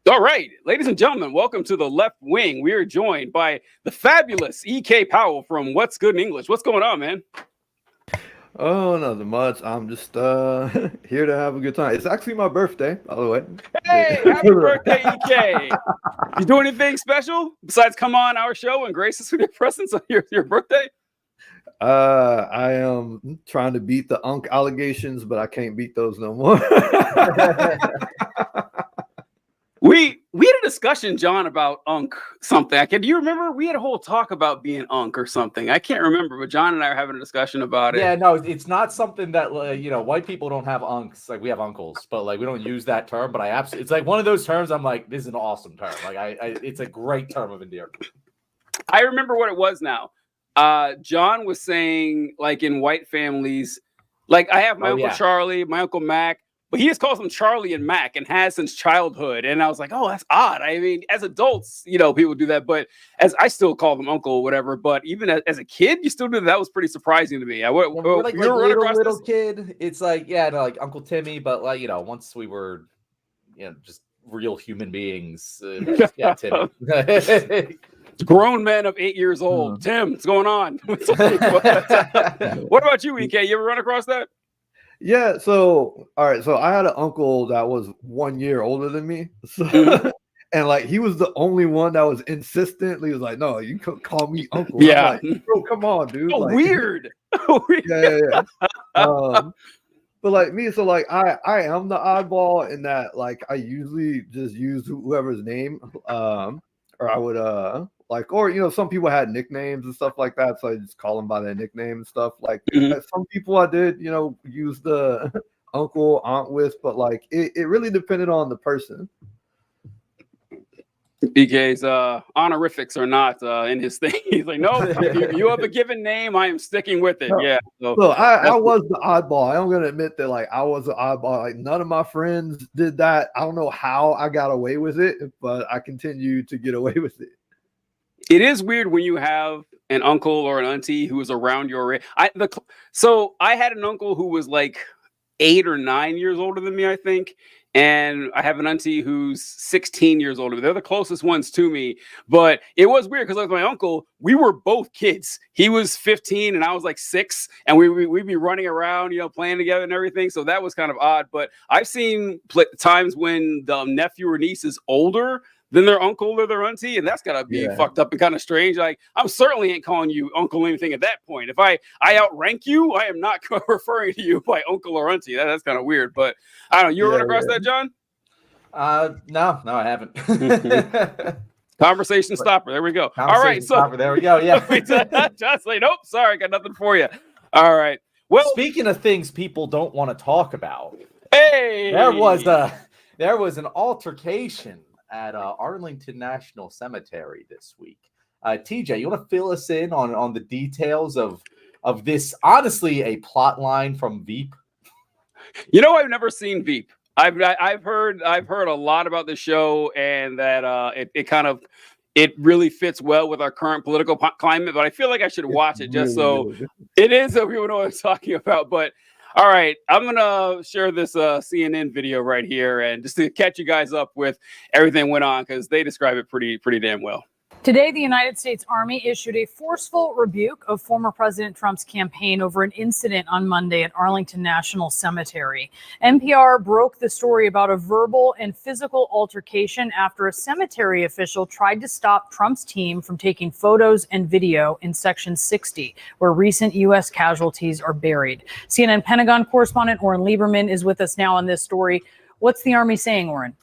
All right, ladies and gentlemen, welcome to the Left Wing. We are joined by the fabulous E.K. Powell from What's Good in English. What's going on, man? Oh, nothing much. I'm just here to have a good time. It's actually my birthday, by the way. Hey, happy birthday, EK. You do anything special besides come on our show and grace us with your presence on your birthday? I am trying to beat the Unk allegations, but I can't beat those no more. We had a discussion, John, about Unk something. Do you remember? We had a whole talk about being Unk or something. I can't remember, but John and I are having a discussion about it. Yeah, no, it's not something that white people don't have unks. Like we have uncles, but like we don't use that term. But it's like one of those terms. I'm like, this is an awesome term. Like it's a great term of endearment. I remember what it was now. John was saying, like in white families, like I have my Uncle Charlie, my Uncle Mac. But he just calls them Charlie and Mac and has since childhood. And I was like, oh, that's odd. I mean, as adults, people do that. But as I still call them uncle or whatever. But even as a kid, you still do that. That was pretty surprising to me. We're like little kid. It's like, like Uncle Timmy. But like, once we were, just real human beings. Timmy. Grown men of 8 years old. Tim, what's going on? What about you, EK? You ever run across that? Yeah, so all right, so I had an uncle that was 1 year older than me. So, and like he was the only one that was insistent. He was like, no, you can call me uncle. Yeah. Like, bro, come on, dude. Oh, like, weird. Yeah. But like me, so like I am the oddball in that like I usually just use whoever's name. Or I would some people had nicknames and stuff like that, so I just call them by their nickname and stuff. Like some people I did, use the uncle, aunt with, but like it really depended on the person. EK's honorifics are not in his thing. He's like, no, if you have a given name, I am sticking with it. Yeah. So I was the oddball. I'm gonna admit that like I was the oddball. Like none of my friends did that. I don't know how I got away with it, but I continue to get away with it. It is weird when you have an uncle or an auntie who is around your age. So I had an uncle who was like 8 or 9 years older than me, I think. And I have an auntie who's 16 years older. They're the closest ones to me. But it was weird because like my uncle, we were both kids. He was 15 and I was like 6. And we'd be running around, playing together and everything. So that was kind of odd. But I've seen times when the nephew or niece is older than their uncle or their auntie, and that's gotta be fucked up and kind of strange. Like, I'm certainly ain't calling you uncle or anything at that point. If I outrank you, I am not referring to you by uncle or auntie. That's kind of weird, but I don't know. You run across that, John? No, I haven't. Conversation stopper. There we go. All right, so there we go. Yeah. John's like, nope, sorry, got nothing for you. All right. Well, speaking of things people don't want to talk about, hey, there was an altercation at Arlington National Cemetery this week. TJ, you want to fill us in on the details of this? Honestly, a plot line from Veep. I've never seen Veep. I've heard a lot about the show and that it really fits well with our current political climate. But I feel like I should watch it just so it is so people know what I'm talking about. But all right, I'm going to share this CNN video right here and just to catch you guys up with everything that went on because they describe it pretty damn well. Today, the United States Army issued a forceful rebuke of former President Trump's campaign over an incident on Monday at Arlington National Cemetery. NPR broke the story about a verbal and physical altercation after a cemetery official tried to stop Trump's team from taking photos and video in Section 60, where recent U.S. casualties are buried. CNN Pentagon correspondent Oren Lieberman is with us now on this story. What's the Army saying, Oren?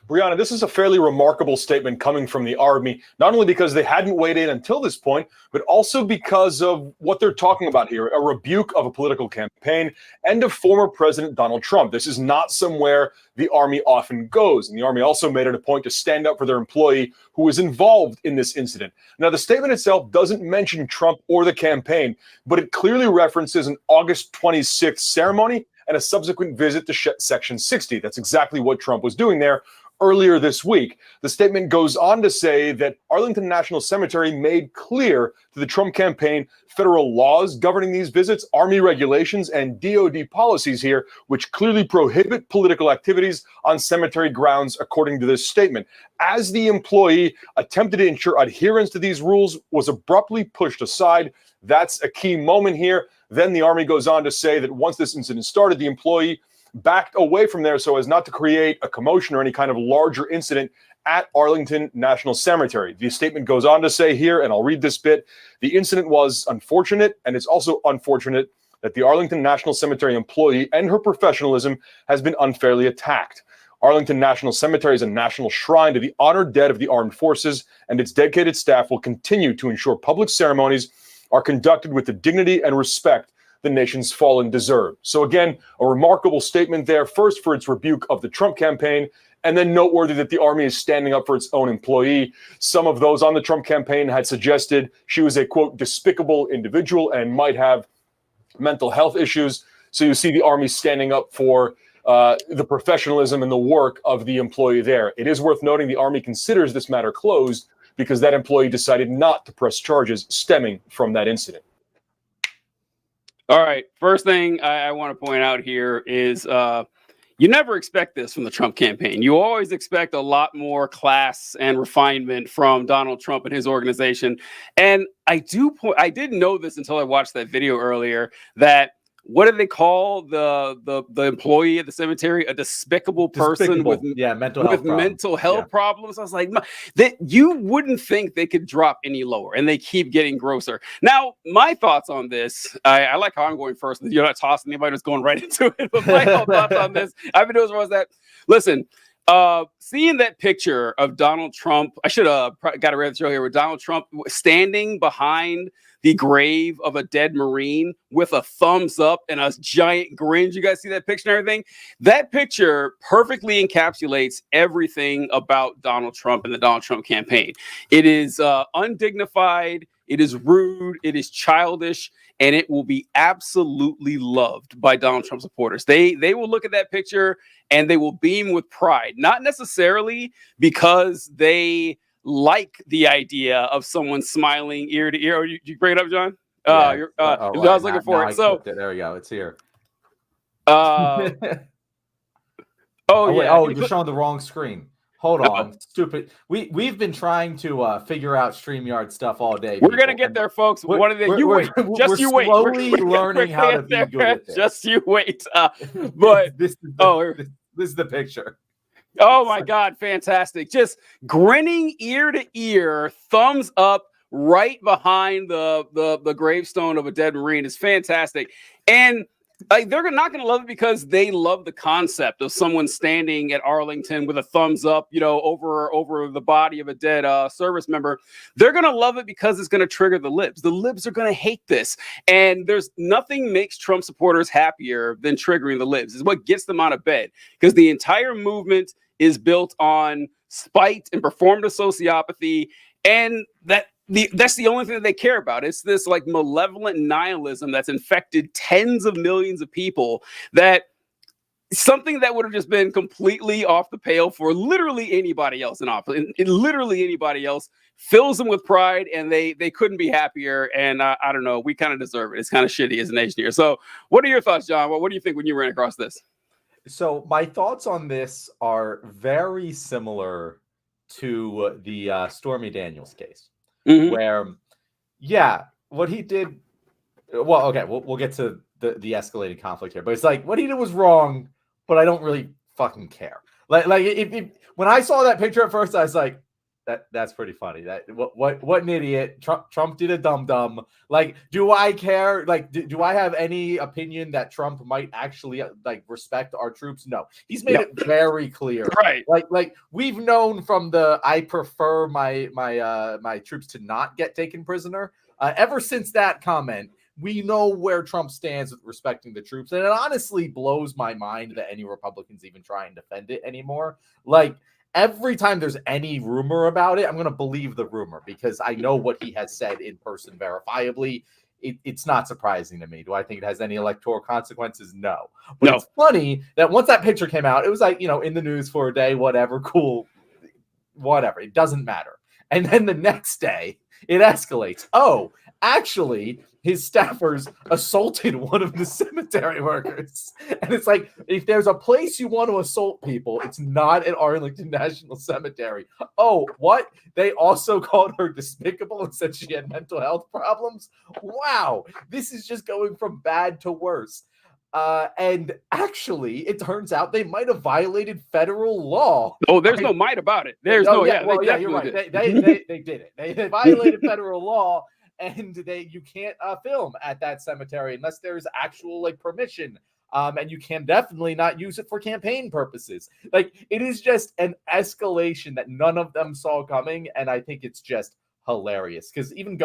Brianna, this is a fairly remarkable statement coming from the Army, not only because they hadn't weighed in until this point, but also because of what they're talking about here, a rebuke of a political campaign and of former President Donald Trump. This is not somewhere the Army often goes. And the Army also made it a point to stand up for their employee who was involved in this incident. Now, the statement itself doesn't mention Trump or the campaign, but it clearly references an August 26th ceremony and a subsequent visit to Section 60. That's exactly what Trump was doing there earlier this week. The statement goes on to say that Arlington National Cemetery made clear to the Trump campaign federal laws governing these visits, Army regulations, and DoD policies here, which clearly prohibit political activities on cemetery grounds, according to this statement. As the employee attempted to ensure adherence to these rules was abruptly pushed aside. That's a key moment here. Then the Army goes on to say that once this incident started, the employee backed away from there so as not to create a commotion or any kind of larger incident at Arlington National Cemetery. The statement goes on to say here, and I'll read this bit, the incident was unfortunate, and it's also unfortunate that the Arlington National Cemetery employee and her professionalism has been unfairly attacked. Arlington National Cemetery is a national shrine to the honored dead of the armed forces, and its dedicated staff will continue to ensure public ceremonies are conducted with the dignity and respect the nation's fallen deserve. So again, a remarkable statement there, first for its rebuke of the Trump campaign, and then noteworthy that the Army is standing up for its own employee. Some of those on the Trump campaign had suggested she was a, quote, despicable individual and might have mental health issues. So you see the Army standing up for the professionalism and the work of the employee there. It is worth noting the Army considers this matter closed because that employee decided not to press charges stemming from that incident. All right. First thing I want to point out here is you never expect this from the Trump campaign. You always expect a lot more class and refinement from Donald Trump and his organization. And I didn't know this until I watched that video earlier, that what do they call the employee at the cemetery? A despicable person with mental health problems. I was like, that you wouldn't think they could drop any lower, and they keep getting grosser. Now, my thoughts on this, I like how I'm going first. You're not tossing anybody that's going right into it. But my thoughts on this, I've been doing was that. Listen, seeing that picture of Donald Trump, I should have got a red show here with Donald Trump standing behind the grave of a dead Marine with a thumbs up and a giant grin. You guys see that picture and everything? That picture perfectly encapsulates everything about Donald Trump and the Donald Trump campaign. It is undignified, it is rude, it is childish, and it will be absolutely loved by Donald Trump supporters. They will look at that picture and they will beam with pride, not necessarily because they like the idea of someone smiling ear to ear. Oh, you bring it up, John? I was looking for it. So there we go. It's here. Oh, yeah. Oh, you're showing the wrong screen. Hold on, stupid. We've been trying to figure out StreamYard stuff all day. We're gonna get there, folks. We're slowly learning how to be good at this. Just you wait. But this is the picture. Oh my God, fantastic. Just grinning ear to ear, thumbs up right behind the gravestone of a dead Marine is fantastic. And they're not going to love it because they love the concept of someone standing at Arlington with a thumbs up, over the body of a dead service member. They're going to love it because it's going to trigger the libs. The libs are going to hate this. And there's nothing makes Trump supporters happier than triggering the libs. It's what gets them out of bed, because the entire movement is built on spite and performative sociopathy, and that's the only thing that they care about. It's this like malevolent nihilism that's infected tens of millions of people, that something that would have just been completely off the pale for literally anybody else in office, and literally anybody else, fills them with pride, and they couldn't be happier. And I don't know, we kind of deserve it. It's kind of shitty as a nation here. So what are your thoughts, John? What do you think when you ran across this? So my thoughts on this are very similar to the Stormy Daniels case, where, what he did. Well, okay, we'll get to the escalated conflict here, but it's like what he did was wrong, but I don't really fucking care. Like if when I saw that picture at first, I was like, that's pretty funny. That what an idiot. Trump did a dumb. Like, do I care? Like, do I have any opinion that Trump might actually respect our troops? No. He's made it very clear. Right. Like we've known from I prefer my troops to not get taken prisoner. Ever since that comment, we know where Trump stands with respecting the troops. And it honestly blows my mind that any Republicans even try and defend it anymore. Like, every time there's any rumor about it, I'm going to believe the rumor because I know what he has said in person verifiably. it's not surprising to me. Do I think it has any electoral consequences? No. But No. it's funny that once that picture came out, it was like, in the news for a day, whatever, cool, whatever. It doesn't matter. And then the next day, it escalates. Oh, actually, his staffers assaulted one of the cemetery workers. And it's like, if there's a place you want to assault people, it's not at Arlington National Cemetery. Oh, what? They also called her despicable and said she had mental health problems? Wow. This is just going from bad to worse. And actually, it turns out they might have violated federal law. Oh, there's no might about it. There's you're definitely right. did. They did it. They violated federal law, and you can't film at that cemetery unless there's actual like permission. And you can definitely not use it for campaign purposes. Like, it is just an escalation that none of them saw coming, and I think it's just hilarious. Because even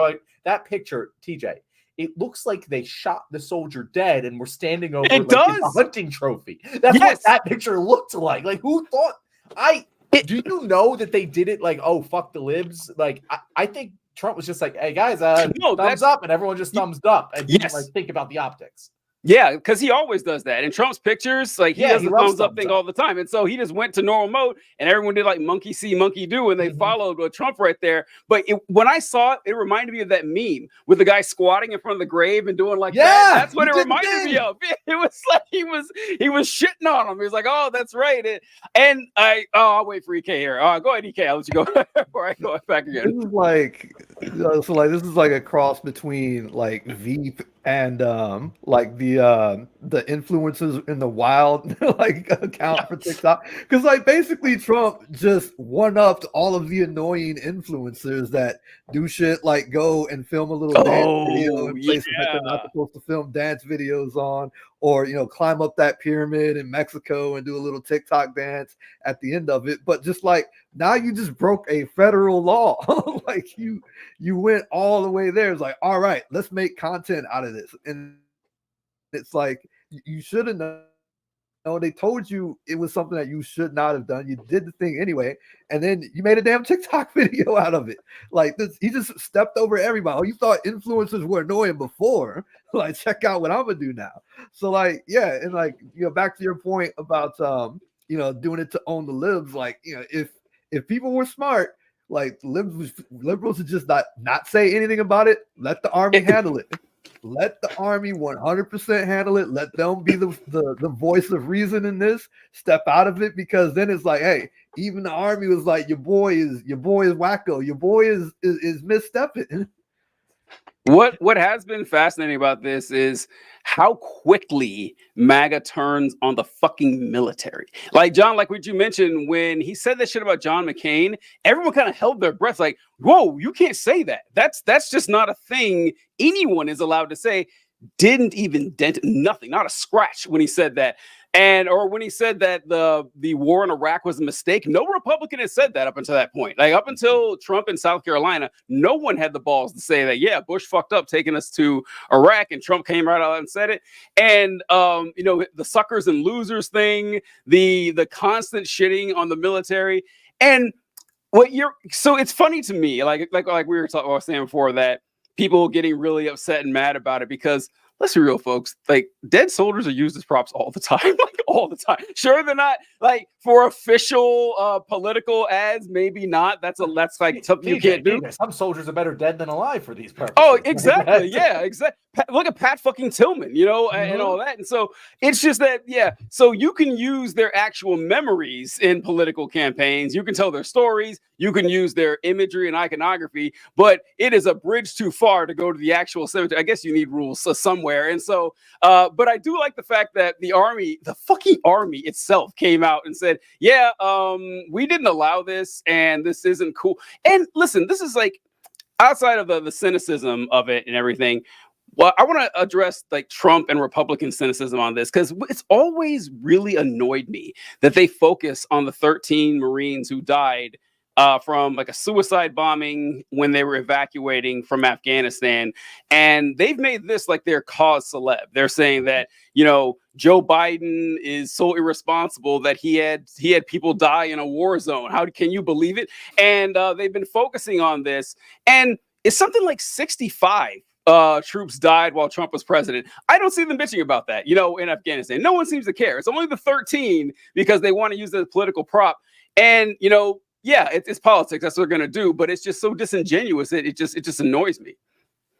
that picture, TJ, it looks like they shot the soldier dead and were standing over It like, his does. hunting trophy. That's what Yes. that picture looked like. Like, who thought? Do you know that they did it like, oh, fuck the libs? Like, I think Trump was just like, hey, guys, No, thumbs up, and everyone just thumbs up and didn't Yes. like think about the optics. Yeah, because he always does that. In Trump's pictures, like he Yeah, does he the loves thumbs up thumbs thing up. all the time. And so he just went to normal mode and everyone did like monkey see, monkey do, and they Mhm. followed Trump right there. But when I saw it, it reminded me of that meme with the guy squatting in front of the grave and doing like Yeah, that. That's what he it did reminded me then. of. It was like he was shitting on him. He was like, oh, that's right. I'll wait for EK here. Go ahead, EK. I'll let you go before I go back This again. is like this is like a cross between like Veep and like the influencers in the wild like account for TikTok, because like basically Trump just one-upped all of the annoying influencers that do shit like go and film a little dance video in places that they're not supposed to film dance videos on, or climb up that pyramid in Mexico and do a little TikTok dance at the end of it. But just like now you just broke a federal law. Like you went all the way there. It's like, all right, let's make content out of this. And it's like, you should have known. They told you it was something that you should not have done. You did the thing anyway, and then you made a damn TikTok video out of it. Like this, he just stepped over everybody. Oh, you thought influencers were annoying before? Like, check out what I'm gonna do now. So, like, yeah, and like, back to your point about doing it to own the libs. Like, if people were smart, like liberals would just not say anything about it. Let the army handle it. Let the army 100% handle it. Let them be the voice of reason in this. Step out of it, because then it's like, hey, even the army was like, your boy is wacko. Your boy is misstepping. What has been fascinating about this is how quickly MAGA turns on the fucking military. Like, John, like what you mentioned, when he said that shit about John McCain, everyone kind of held their breath like, whoa, you can't say that. That's just not a thing anyone is allowed to say. Didn't even dent nothing, not a scratch when he said that. Or when he said that the war in Iraq was a mistake, no Republican has said that up until that point. Like, up until Trump in South Carolina, no one had the balls to say that, yeah, Bush fucked up taking us to Iraq, and Trump came right out and said it. And the suckers and losers thing, the constant shitting on the military. And so it's funny to me, like we were saying before, that people getting really upset and mad about it, because let's be real, folks. Like, dead soldiers are used as props all the time, like all the time. Sure, they're not like for official political ads. Maybe not. That's like something you can't do. Some soldiers are better dead than alive for these purposes. Oh, exactly. Yeah, exactly. Look at Pat fucking Tillman, and all that. And so it's just that, yeah. So you can use their actual memories in political campaigns. You can tell their stories. You can use their imagery and iconography, but it is a bridge too far to go to the actual cemetery. I guess you need rules somewhere. And so, but I do like the fact that the fucking army itself came out and said, yeah, we didn't allow this, and this isn't cool. And listen, this is like, outside of the cynicism of it and everything, well, I want to address like Trump and Republican cynicism on this, because it's always really annoyed me that they focus on the 13 Marines who died from like a suicide bombing when they were evacuating from Afghanistan. And they've made this like their cause celeb. They're saying that, Joe Biden is so irresponsible that he had people die in a war zone. How can you believe it? And they've been focusing on this. And it's something like 65 troops died while Trump was president. I don't see them bitching about that, in Afghanistan. No one seems to care. It's only the 13 because they want to use it as a political prop. And, yeah, it's politics. That's what they're going to do. But it's just so disingenuous. It just annoys me.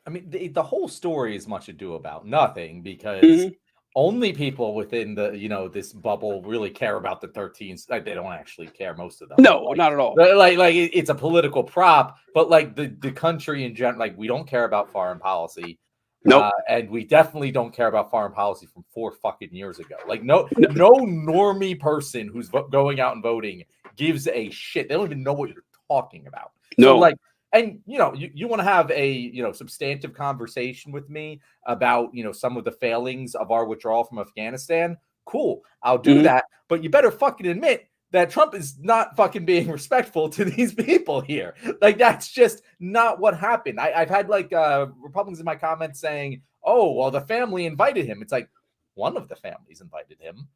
I mean, the whole story is much ado about nothing because only people within the, this bubble really care about the 13s. Like, they don't actually care, most of them. No, not at all. Like it's a political prop, but like the country in general, like we don't care about foreign policy. Nope. And we definitely don't care about foreign policy from 4 fucking years ago. Like no normie person who's going out and voting gives a shit. They don't even know what you're talking about. No. So like, and you want to have a substantive conversation with me about some of the failings of our withdrawal from Afghanistan. Cool, I'll do that. But you better fucking admit that Trump is not fucking being respectful to these people here. Like that's just not what happened. I've had like Republicans in my comments saying, "Oh, well, the family invited him." It's like one of the families invited him.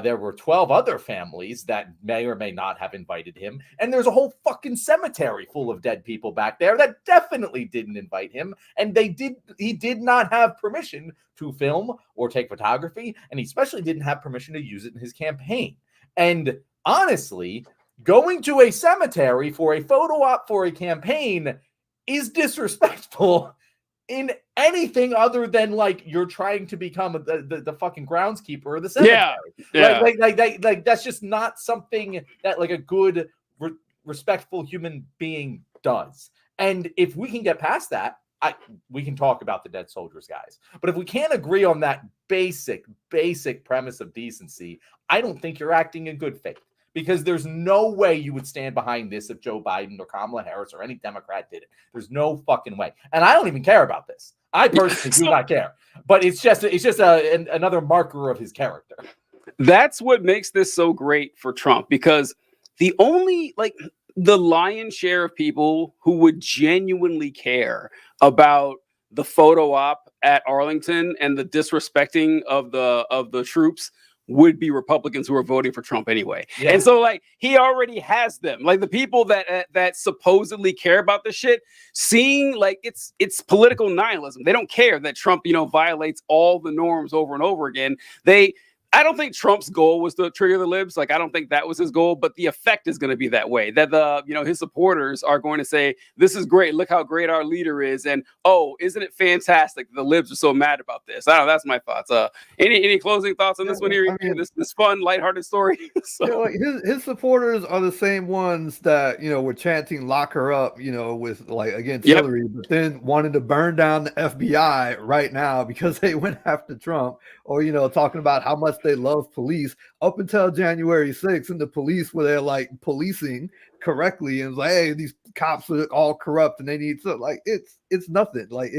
There were 12 other families that may or may not have invited him. And there's a whole fucking cemetery full of dead people back there that definitely didn't invite him. And he did not have permission to film or take photography. And he especially didn't have permission to use it in his campaign. And honestly, going to a cemetery for a photo op for a campaign is disrespectful in anything other than like you're trying to become the fucking groundskeeper of the cemetery. Yeah. Like that's just not something that like a good respectful human being does. And if we can get past that, we can talk about the dead soldiers, guys. But if we can't agree on that basic premise of decency, I don't think you're acting in good faith. Because there's no way you would stand behind this if Joe Biden or Kamala Harris or any Democrat did it. There's no fucking way. And I don't even care about this. I personally do not care. But it's just another marker of his character. That's what makes this so great for Trump, because the lion's share of people who would genuinely care about the photo op at Arlington and the disrespecting of the troops would be Republicans who are voting for Trump anyway. Yeah. And so like he already has them. Like the people that supposedly care about this shit, seeing like it's political nihilism. They don't care that Trump, violates all the norms over and over again. I don't think Trump's goal was to trigger the libs. Like, I don't think that was his goal, but the effect is going to be that way. That his supporters are going to say, "This is great. Look how great our leader is." And, "Oh, isn't it fantastic? The libs are so mad about this." I don't know. That's my thoughts. Any closing thoughts on this one here? I mean, this fun, lighthearted story. Like his supporters are the same ones that, were chanting "lock her up," with like against Hillary, but then wanted to burn down the FBI right now because they went after Trump, or, talking about how much they love police up until January 6th, and the police were there like policing correctly and like, hey, these cops are all corrupt and they need to like it's nothing. Like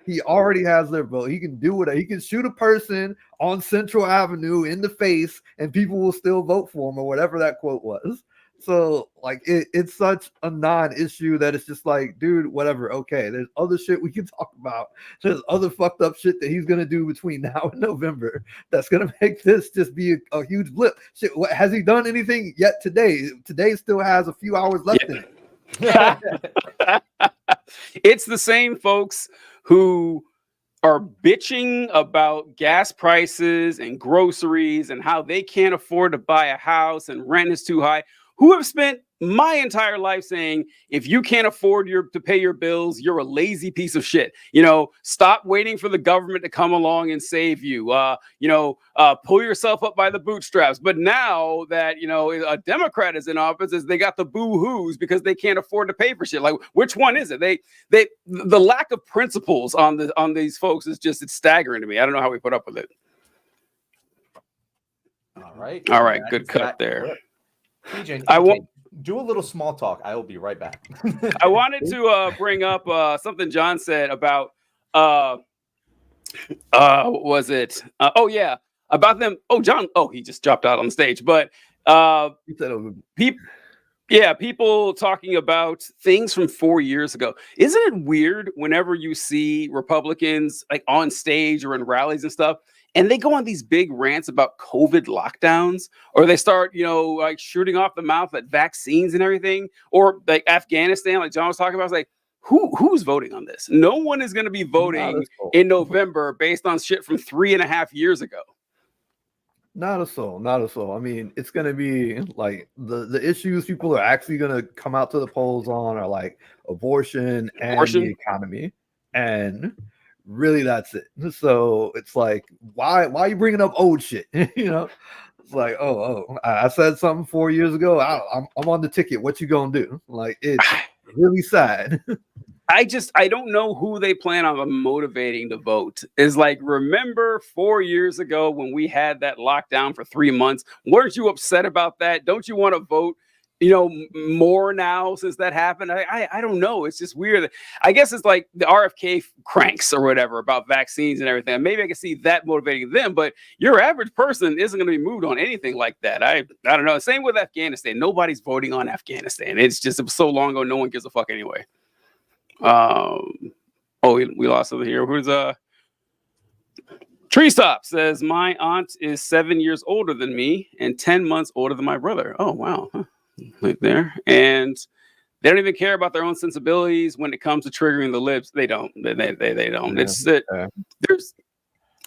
he already has their vote. He can do what he can shoot a person on Central Avenue in the face and people will still vote for him, or whatever that quote was. So like it's such a non-issue that it's just like, dude, whatever. Okay, there's other shit we can talk about. There's other fucked up shit that he's gonna do between now and November that's gonna make this just be a huge blip. Shit, has he done anything yet today? Today still has a few hours left in it. It's the same folks who are bitching about gas prices and groceries and how they can't afford to buy a house and rent is too high, who have spent my entire life saying, if you can't afford to pay your bills, you're a lazy piece of shit. Stop waiting for the government to come along and save you. Pull yourself up by the bootstraps. But now that, a Democrat is in office, they got the boo-hoos because they can't afford to pay for shit. Like, which one is it? The lack of principles on these folks is just, it's staggering to me. I don't know how we put up with it. All right. Good cut there. TJ, I won't do a little small talk. I will be right back. I wanted to bring up something John said about what was it? About them. Oh, John. Oh, he just dropped out on the stage. But people talking about things from 4 years ago. Isn't it weird whenever you see Republicans like on stage or in rallies and stuff, and they go on these big rants about COVID lockdowns, or they start, like shooting off the mouth at vaccines and everything, or like Afghanistan, like John was talking about. It's like, who's voting on this? No one is going to be voting in November based on shit from 3.5 years ago. Not a soul, not a soul. I mean, it's gonna be like the issues people are actually gonna come out to the polls on are like abortion and the economy, and really that's it. So it's like, why are you bringing up old shit? You know, it's like, I said something 4 years ago. I'm on the ticket. What you gonna do? Like, it's really sad. I don't know who they plan on motivating to vote. Is like, remember 4 years ago when we had that lockdown for 3 months? Weren't you upset about that? Don't you want to vote, more now since that happened? I don't know. It's just weird. I guess it's like the RFK cranks or whatever about vaccines and everything. Maybe I can see that motivating them, but your average person isn't going to be moved on anything like that. I don't know. Same with Afghanistan. Nobody's voting on Afghanistan. It was so long ago. No one gives a fuck anyway. We lost over here. Who's Tree Stop says my aunt is 7 years older than me and 10 months older than my brother. Oh wow, right there. And they don't even care about their own sensibilities when it comes to triggering the libs. They don't. They don't. Yeah.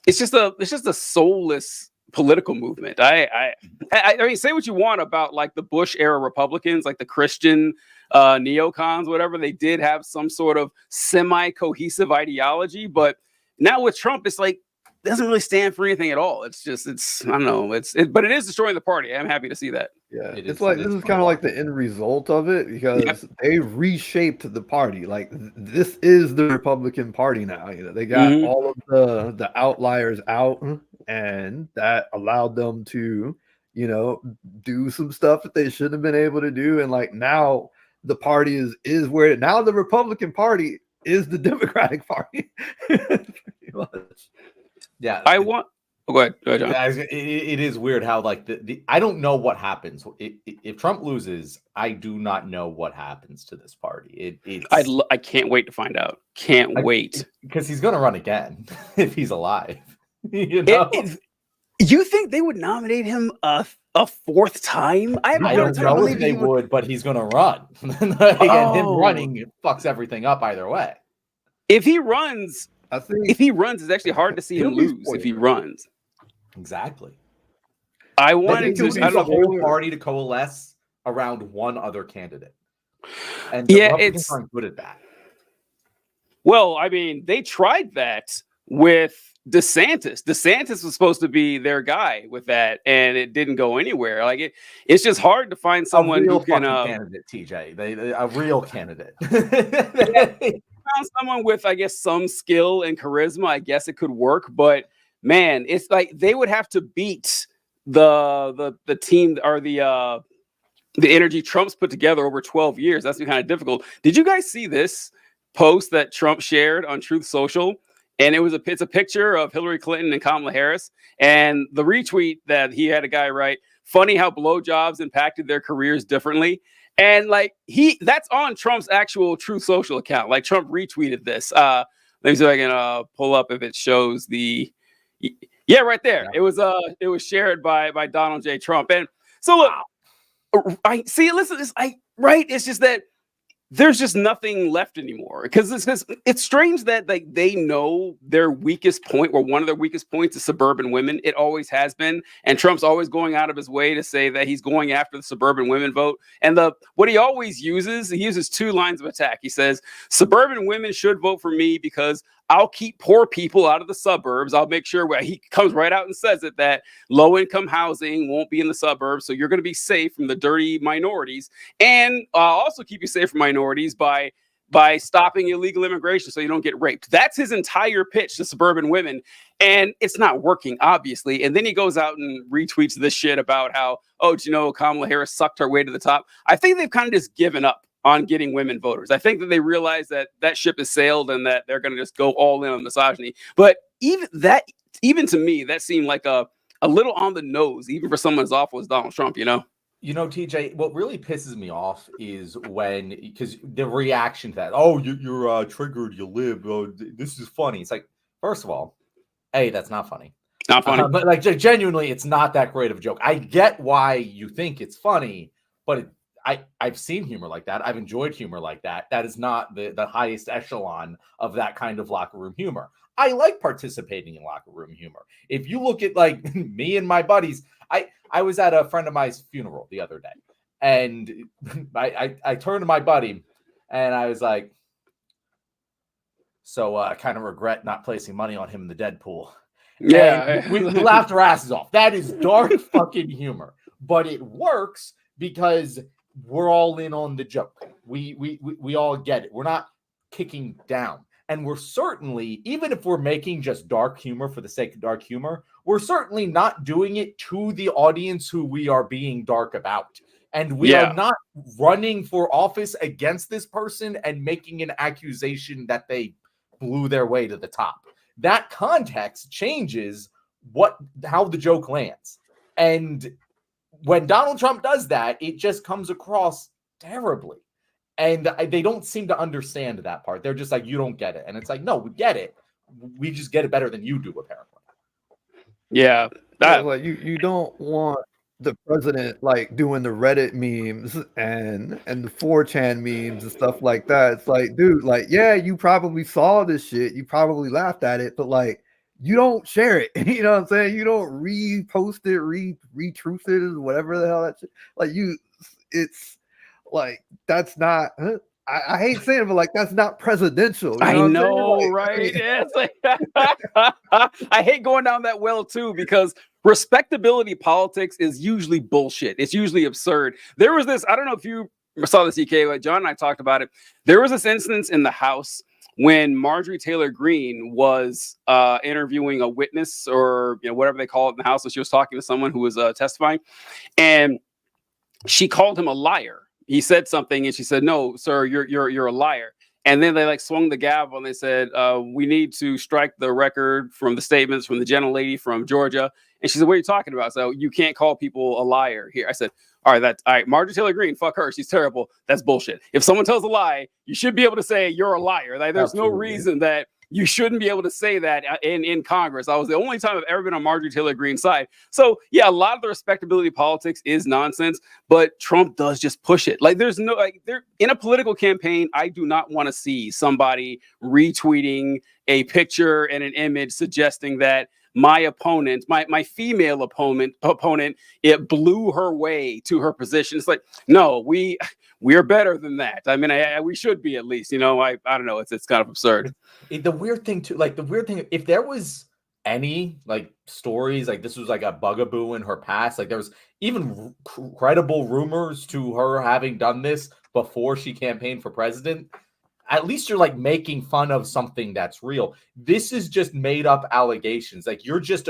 It's just a soulless political movement. I mean, say what you want about like the Bush era Republicans, like the Christian neocons, whatever. They did have some sort of semi-cohesive ideology, but now with Trump, it's like it doesn't really stand for anything at all. It's I don't know. But it is destroying the party. I'm happy to see that. Yeah, this is kind of like the end result of it, because they reshaped the party. Like, this is the Republican Party now. They got all of the outliers out, and that allowed them to, do some stuff that they shouldn't have been able to do. And like, now the party is where now the Republican Party is the Democratic Party. Pretty much. Yeah, Go ahead, John. It is weird how like I don't know what happens if Trump loses. I do not know what happens to this party. I can't wait to find out. Can't wait, because he's going to run again if he's alive. You think they would nominate him a fourth time? I don't know if they would, but he's going to run. And him running fucks everything up either way. If he runs, it's actually hard to see him lose if he runs. Exactly. I wanted the whole party to coalesce around one other candidate. And the Republicans aren't good at that. Well, I mean, they tried that with DeSantis. DeSantis was supposed to be their guy with that, and it didn't go anywhere. Like it's just hard to find someone who can candidate, TJ. A real candidate. Found someone with, I guess, some skill and charisma. I guess it could work, but man, it's like they would have to beat the team or the energy Trump's put together over 12 years. That's been kind of difficult. Did you guys see this post that Trump shared on Truth Social? And it's a picture of Hillary Clinton and Kamala Harris. And the retweet that he had a guy write, funny how blowjobs impacted their careers differently. And like that's on Trump's actual Truth Social account. Like Trump retweeted this. Let me see if I can pull up if it shows the. Yeah, right there. Yeah. It was shared by Donald J. Trump. And so look, I see. Listen, it's just that there's just nothing left anymore, because it's strange that like they know their weakest point, or one of their weakest points, is suburban women. It always has been, and Trump's always going out of his way to say that he's going after the suburban women vote. And what he always uses, he uses two lines of attack. He says suburban women should vote for me because I'll keep poor people out of the suburbs. I'll make sure, he comes right out and says it, that low-income housing won't be in the suburbs. So you're going to be safe from the dirty minorities. And also keep you safe from minorities by stopping illegal immigration so you don't get raped. That's his entire pitch to suburban women. And it's not working, obviously. And then he goes out and retweets this shit about how, Kamala Harris sucked her way to the top. I think they've kind of just given up on getting women voters. I think that they realize that ship has sailed and that they're going to just go all in on misogyny. But even to me, that seemed like a little on the nose, even for someone as awful as Donald Trump, TJ, what really pisses me off is because the reaction to that, you're triggered, you live, this is funny. It's like, first of all, that's not funny. Not funny. But like genuinely, it's not that great of a joke. I get why you think it's funny, but I've seen humor like that. I've enjoyed humor like that. That is not the highest echelon of that kind of locker room humor. I like participating in locker room humor. If you look at like me and my buddies, I was at a friend of mine's funeral the other day, and I turned to my buddy and I was like, so I kind of regret not placing money on him in the Deadpool. Yeah, And we laughed our asses off. That is dark fucking humor, but it works because we're all in on the joke. We all get it. We're not kicking down. And we're certainly, even if we're making just dark humor for the sake of dark humor, we're certainly not doing it to the audience who we are being dark about. And we are not running for office against this person and making an accusation that they blew their way to the top. That context changes how the joke lands. And when Donald Trump does that, it just comes across terribly. And they don't seem to understand that part. They're just like, you don't get it. And it's like, no, we get it. We just get it better than you do, apparently. Yeah. Like you don't want the president like doing the Reddit memes and the 4chan memes and stuff like that. It's like, dude, like, yeah, you probably saw this shit. You probably laughed at it, but like, you don't share it. You know what I'm saying? You don't repost it, retruth it, whatever the hell that shit. Like it's like, that's not, I hate saying it, but like, that's not presidential. I what I'm know, saying? Like, right? Yeah, it's like- I hate going down that well too, because respectability politics is usually bullshit. It's usually absurd. There was this, I don't know if you saw this, EK, but John and I talked about it. There was this instance in the House when Marjorie Taylor Greene was interviewing a witness, or whatever they call it in the House. So she was talking to someone who was testifying, and she called him a liar. He said something, and she said, "No, sir, you're a liar." And then they like swung the gavel and they said, "We need to strike the record from the statements from the gentlelady from Georgia." And she said, "What are you talking about? So you can't call people a liar here." I said, all right, Marjorie Taylor Greene, fuck her. She's terrible. That's bullshit. If someone tells a lie, you should be able to say you're a liar. Like, there's no reason that you shouldn't be able to say that in Congress. I was the only time I've ever been on Marjorie Taylor Greene's side. So yeah, a lot of the respectability politics is nonsense, but Trump does just push it. Like, there's no, like, there in a political campaign, I do not want to see somebody retweeting a picture and an image suggesting that my opponent, my female opponent, it blew her way to her position. It's like, no, we are better than that. I mean, we should be, at least. I don't know. It's kind of absurd. The weird thing too, if there was any like stories like this was like a bugaboo in her past, like there was even credible rumors to her having done this before she campaigned for president, at least you're like making fun of something that's real. This is just made up allegations. Like, you're just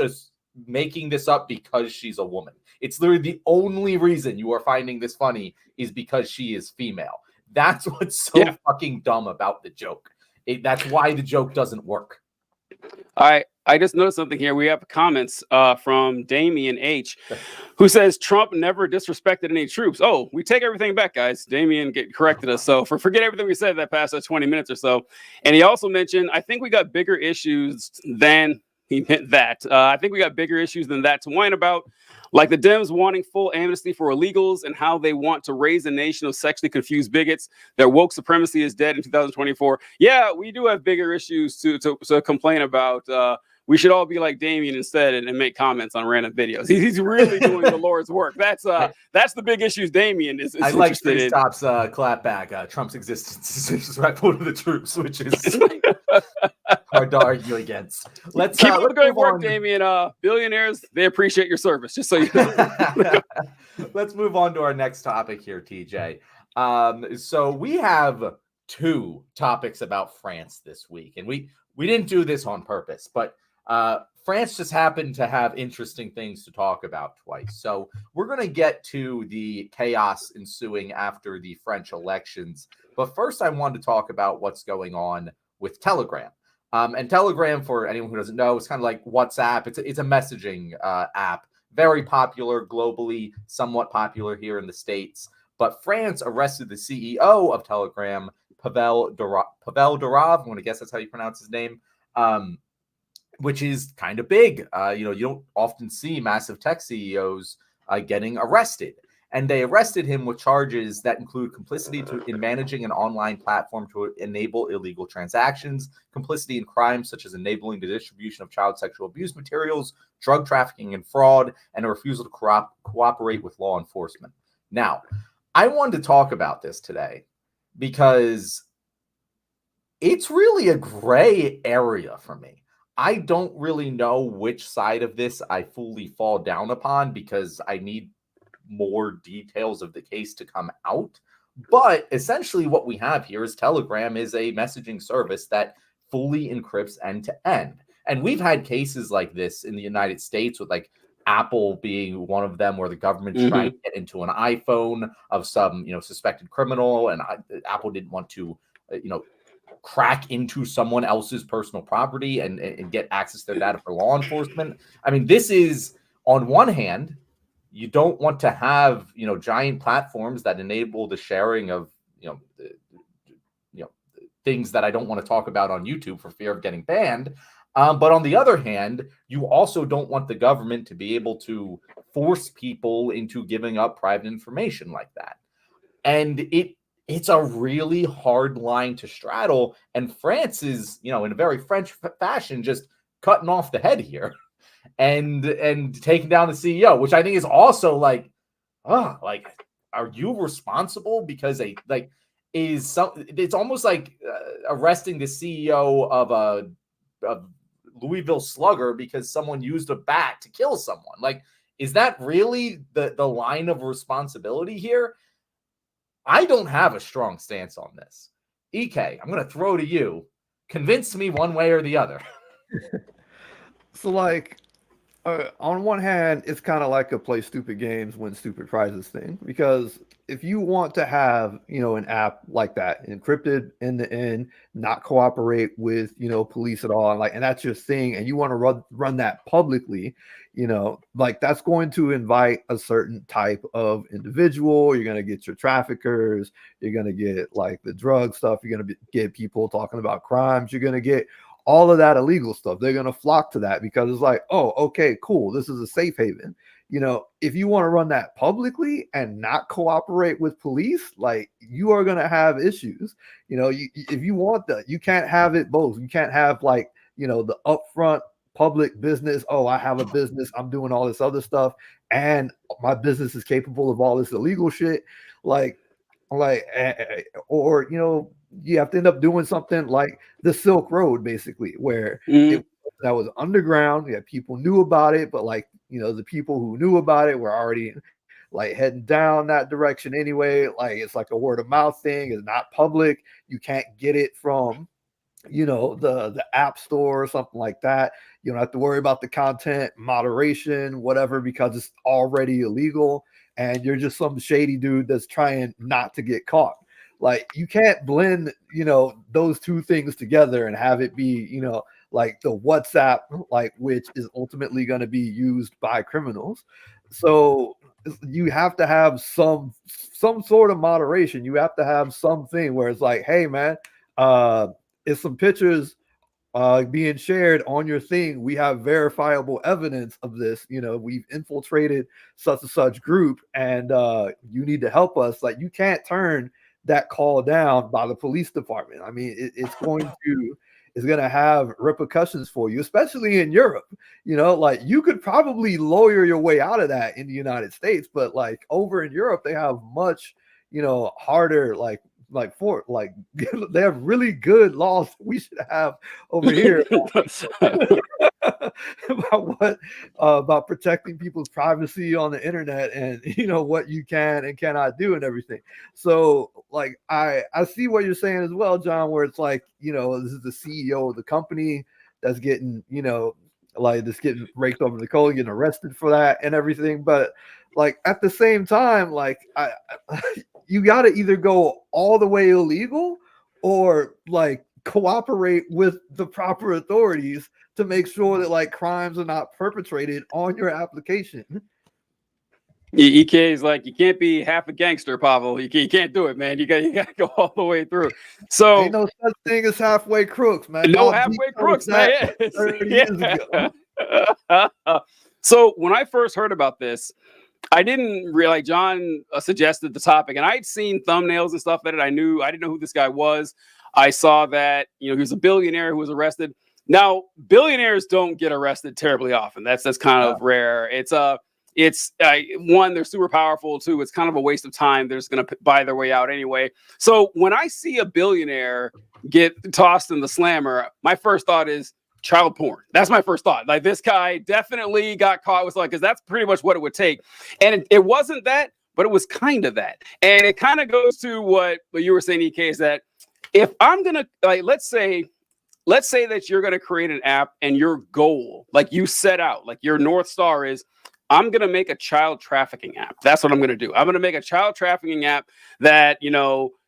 making this up because she's a woman. It's literally the only reason you are finding this funny is because she is female. That's what's so fucking dumb about the joke. That's why the joke doesn't work. I just noticed something here. We have comments from Damian H, who says Trump never disrespected any troops. Oh, we take everything back, guys. Damian corrected us. So forget everything we said that past 20 minutes or so. And he also mentioned, I think we got bigger issues than he meant that. I think we got bigger issues than that to whine about, like the Dems wanting full amnesty for illegals and how they want to raise a nation of sexually confused bigots. Their woke supremacy is dead in 2024. Yeah, we do have bigger issues to complain about. We should all be like Damien instead and make comments on random videos. He's really doing the Lord's work. That's the big issues Damien is I like Steve Stops clap back. Trump's existence is disrespectful to the troops, which is hard to argue against. Let's keep up the great work, Damien. Billionaires, they appreciate your service, just so you know. Let's move on to our next topic here, TJ. So we have two topics about France this week, and we didn't do this on purpose, but France just happened to have interesting things to talk about twice. So we're going to get to the chaos ensuing after the French elections. But first, I want to talk about what's going on with Telegram. And Telegram, for anyone who doesn't know, is kind of like WhatsApp. It's a messaging app, very popular globally, somewhat popular here in the States. But France arrested the CEO of Telegram, Pavel Durov. I'm going to guess that's how you pronounce his name. Which is kind of big. You don't often see massive tech CEOs getting arrested. And they arrested him with charges that include complicity in managing an online platform to enable illegal transactions, complicity in crimes such as enabling the distribution of child sexual abuse materials, drug trafficking and fraud, and a refusal to cooperate with law enforcement. Now, I wanted to talk about this today because it's really a gray area for me. I don't really know which side of this I fully fall down upon because I need more details of the case to come out. But essentially what we have here is Telegram is a messaging service that fully encrypts end to end. And we've had cases like this in the United States with like Apple being one of them, where the government's trying to get into an iPhone of some, suspected criminal, and Apple didn't want to, crack into someone else's personal property and get access to their data for law enforcement. I mean, this is, on one hand, you don't want to have, giant platforms that enable the sharing of, things that I don't want to talk about on YouTube for fear of getting banned. But on the other hand, you also don't want the government to be able to force people into giving up private information like that. And it's a really hard line to straddle. And France is, in a very French fashion, just cutting off the head here and taking down the CEO, which I think is also like, are you responsible? Because it's almost like arresting the CEO of Louisville Slugger because someone used a bat to kill someone. Like, is that really the line of responsibility here? I don't have a strong stance on this. EK, I'm going to throw to you. Convince me one way or the other. So, on one hand, it's kind of like a play stupid games, win stupid prizes thing. Because if you want to have, an app like that, encrypted end to end, not cooperate with, police at all, and that's your thing, and you want to run that publicly, that's going to invite a certain type of individual. You're going to get your traffickers. You're going to get the drug stuff. You're going to get people talking about crimes. You're going to get all of that illegal stuff. They're going to flock to that because it's like, oh, okay, cool. This is a safe haven. If you want to run that publicly and not cooperate with police, you are going to have issues. If you want that, you can't have it both. You can't have the upfront public business. Oh, I have a business. I'm doing all this other stuff, and my business is capable of all this illegal shit. Or you have to end up doing something like the Silk Road, basically, where that was underground. Yeah, people knew about it, but the people who knew about it were already heading down that direction anyway. It's like a word of mouth thing. It's not public. You can't get it from the app store or something like that. You don't have to worry about the content moderation, whatever, because it's already illegal, and you're just some shady dude that's trying not to get caught. You can't blend, those two things together and have it be, the WhatsApp, which is ultimately going to be used by criminals. So you have to have some sort of moderation. You have to have something where it's like, hey, man, it's some pictures being shared on your thing. We have verifiable evidence of this. We've infiltrated such and such group, and you need to help us. You can't turn that call down by the police department. I mean, it's going to have repercussions for you, especially in Europe. You could probably lawyer your way out of that in the United States, but over in Europe, they have much, harder, they have really good laws we should have over here about protecting people's privacy on the internet, and what you can and cannot do and everything. So I see what you're saying as well, John, where it's this is the CEO of the company that's getting that's getting raked over the coal, getting arrested for that and everything. But at the same time, you got to either go all the way illegal or cooperate with the proper authorities to make sure that crimes are not perpetrated on your application. EK is you can't be half a gangster, Pavel. You can't do it, man. You got to go all the way through. So ain't no such thing as halfway crooks, man. No halfway crooks, man. 30 years ago. So when I first heard about this, I didn't realize John suggested the topic, and I'd seen thumbnails and stuff at it. I didn't know who this guy was. I saw that he was a billionaire who was arrested. Now, billionaires don't get arrested terribly often. That's kind of rare. It's one, they're super powerful. Two, it's kind of a waste of time. They're just going to buy their way out anyway. So when I see a billionaire get tossed in the slammer, my first thought is child porn. That's my first thought. Like, this guy definitely got caught with because that's pretty much what it would take. And it wasn't that, but it was kind of that. And it kind of goes to what you were saying, EK, is that if I'm going to, let's say that you're going to create an app and your goal, like you set out, like your North Star is, I'm going to make a child trafficking app. That's what I'm going to do. I'm going to make a child trafficking app that,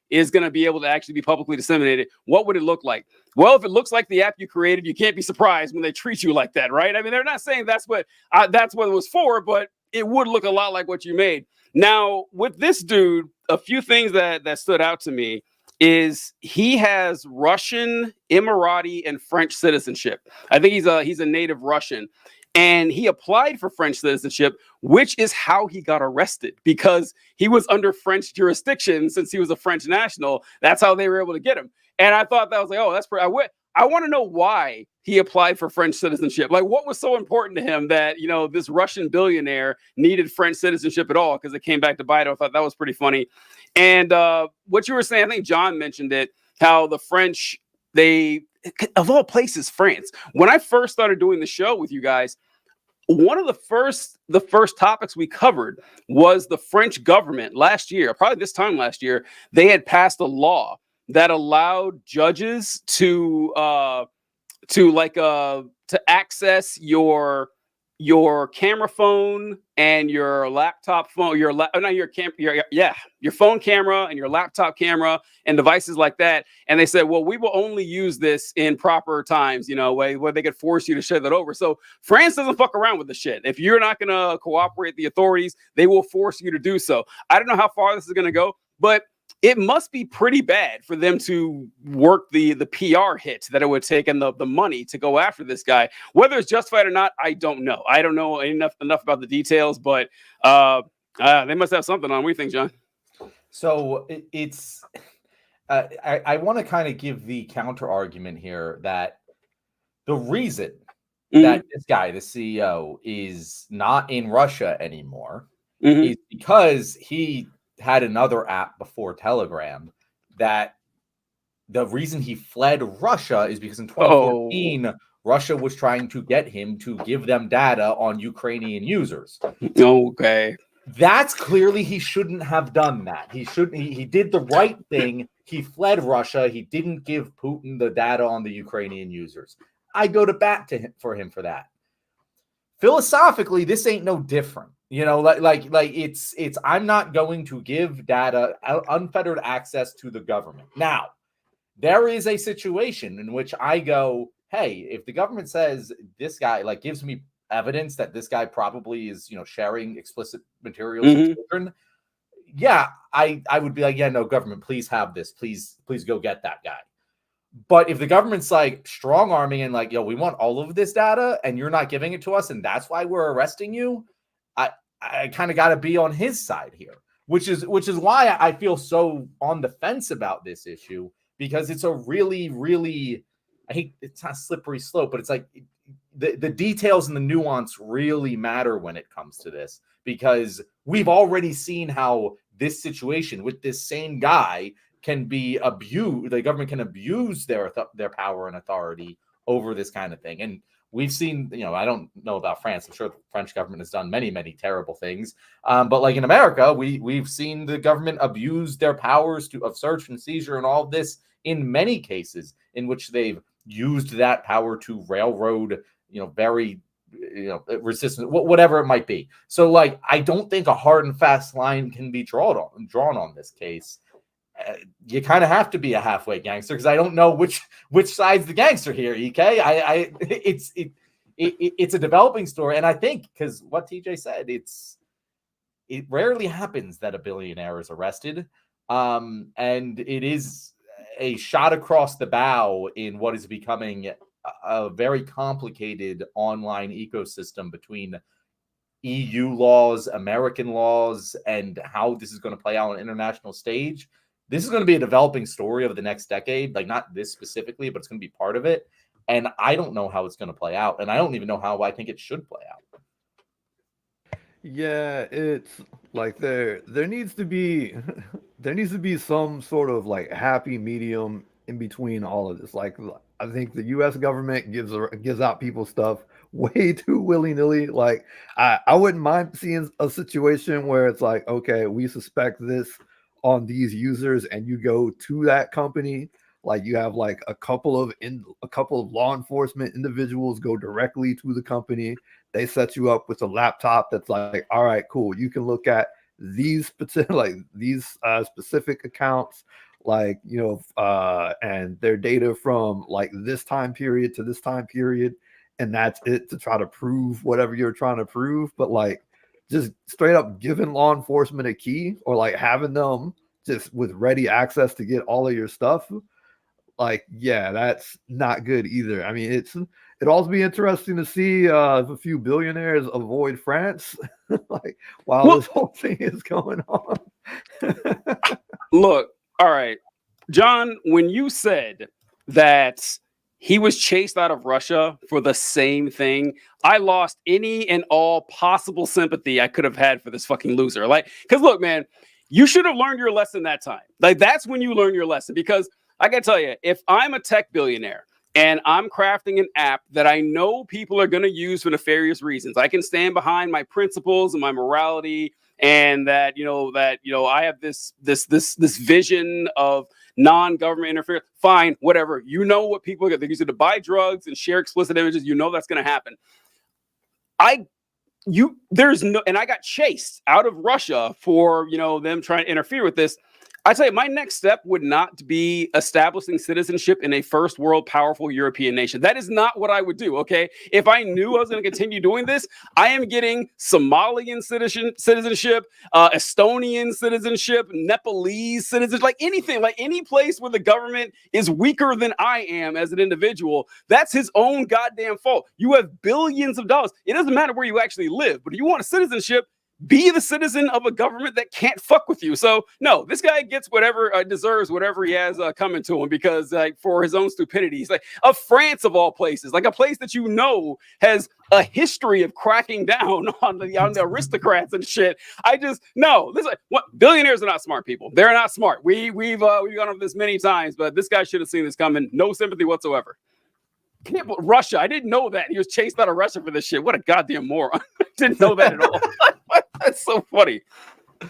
is going to be able to actually be publicly disseminated. What would it look like? Well, if it looks like the app you created, you can't be surprised when they treat you like that, right? I mean, they're not saying that's what it was for, but it would look a lot like what you made. Now, with this dude, a few things that stood out to me is he has Russian, Emirati, and French citizenship. I think he's a native Russian. And he applied for French citizenship, which is how he got arrested, because he was under French jurisdiction since he was a French national. That's how they were able to get him. And I thought that was like, oh, that's pretty. I want to know why he applied for French citizenship. Like, what was so important to him that, this Russian billionaire needed French citizenship at all? Because it came back to bite him. I thought that was pretty funny. And what you were saying, I think John mentioned it, how the French, of all places, France. When I first started doing the show with you guys, one of the first topics we covered was the French government last year, probably this time last year. They had passed a law that allowed judges to access your camera phone and your laptop phone, your phone camera and your laptop camera and devices like that. And they said, well, we will only use this in proper times, where they could force you to share that over. So France doesn't fuck around with the shit. If you're not going to cooperate with the authorities, they will force you to do so. I don't know how far this is going to go, but it must be pretty bad for them to work the PR hit that it would take and the money to go after this guy. Whether it's justified or not, I don't know. I don't know enough about the details, but they must have something on. What do you think, John? So it's I want to kind of give the counter argument here that the reason that this guy, the CEO, is not in Russia anymore is because he had another app before Telegram. That the reason he fled Russia is because in 2014, Russia was trying to get him to give them data on Ukrainian users. Okay. That's clearly he shouldn't have done that. He did the right thing. He fled Russia. He didn't give Putin the data on the Ukrainian users. I go to bat for him for that. Philosophically, this ain't no different. It's I'm not going to give data unfettered access to the government. Now, there is a situation in which I go, hey, if the government says this guy gives me evidence that this guy probably is, sharing explicit materials with children, yeah, I would be like, yeah, no, government, please have this. Please go get that guy. But if the government's strong arming and we want all of this data and you're not giving it to us and that's why we're arresting you, I kind of got to be on his side here, which is why I feel so on the fence about this issue, because it's a really, really, I hate, it's not a slippery slope, but it's the details and the nuance really matter when it comes to this, because we've already seen how this situation with this same guy can be abused. The government can abuse their power and authority over this kind of thing. And we've seen, I don't know about France. I'm sure the French government has done many, many terrible things. But in America, we've seen the government abuse their powers of search and seizure and all of this in many cases in which they've used that power to railroad, very, resistant, whatever it might be. So I don't think a hard and fast line can be drawn on this case. You kind of have to be a halfway gangster, because I don't know which side's the gangster here, EK. It's a developing story, and I think because what TJ said, it rarely happens that a billionaire is arrested, and it is a shot across the bow in what is becoming a very complicated online ecosystem between EU laws, American laws, and how this is going to play out on an international stage. This is going to be a developing story over the next decade, like not this specifically, but it's going to be part of it. And I don't know how it's going to play out. And I don't even know how I think it should play out. Yeah, it's like there needs to be some sort of like happy medium in between all of this. Like I think the US government gives out people stuff way too willy-nilly. Like I wouldn't mind seeing a situation where it's like, okay, we suspect this on these users, and you go to that company, like you have like a couple of law enforcement individuals go directly to the company. They set you up with a laptop that's like, all right, cool, you can look at these specific accounts, like, you know, and their data from like this time period to this time period, and that's it, to try to prove whatever you're trying to prove. But like just straight up giving law enforcement a key, or like having them just with ready access to get all of your stuff, like, yeah, that's not good either. I mean, it'd also be interesting to see if a few billionaires avoid France, like while this whole thing is going on. Look, all right, John, when you said that he was chased out of Russia for the same thing, I lost any and all possible sympathy I could have had for this fucking loser. Like, because look, man, you should have learned your lesson that time. Like, that's when you learn your lesson. Because I gotta tell you, if I'm a tech billionaire and I'm crafting an app that I know people are going to use for nefarious reasons, I can stand behind my principles and my morality, and that I have this vision of non-government interference. Fine, whatever. You know what people get. They use it to buy drugs and share explicit images. You know that's going to happen. And I got chased out of Russia for them trying to interfere with this. I tell you, my next step would not be establishing citizenship in a first world powerful European nation. That is not what I would do, okay? If I knew I was going to continue doing this, I am getting Somalian citizenship, Estonian citizenship, Nepalese citizenship, like anything, like any place where the government is weaker than I am as an individual. That's his own goddamn fault. You have billions of dollars. It doesn't matter where you actually live, but if you want a citizenship, be the citizen of a government that can't fuck with you. So no, this guy gets whatever deserves whatever he has coming to him, because like for his own stupidity. He's like of France of all places, like a place that has a history of cracking down on the aristocrats and shit. Billionaires are not smart people. They're not smart. We've gone over this many times, but this guy should have seen this coming. No sympathy whatsoever. Russia, I didn't know that he was chased out of Russia for this shit. What a goddamn moron. I didn't know that at all. That's so funny.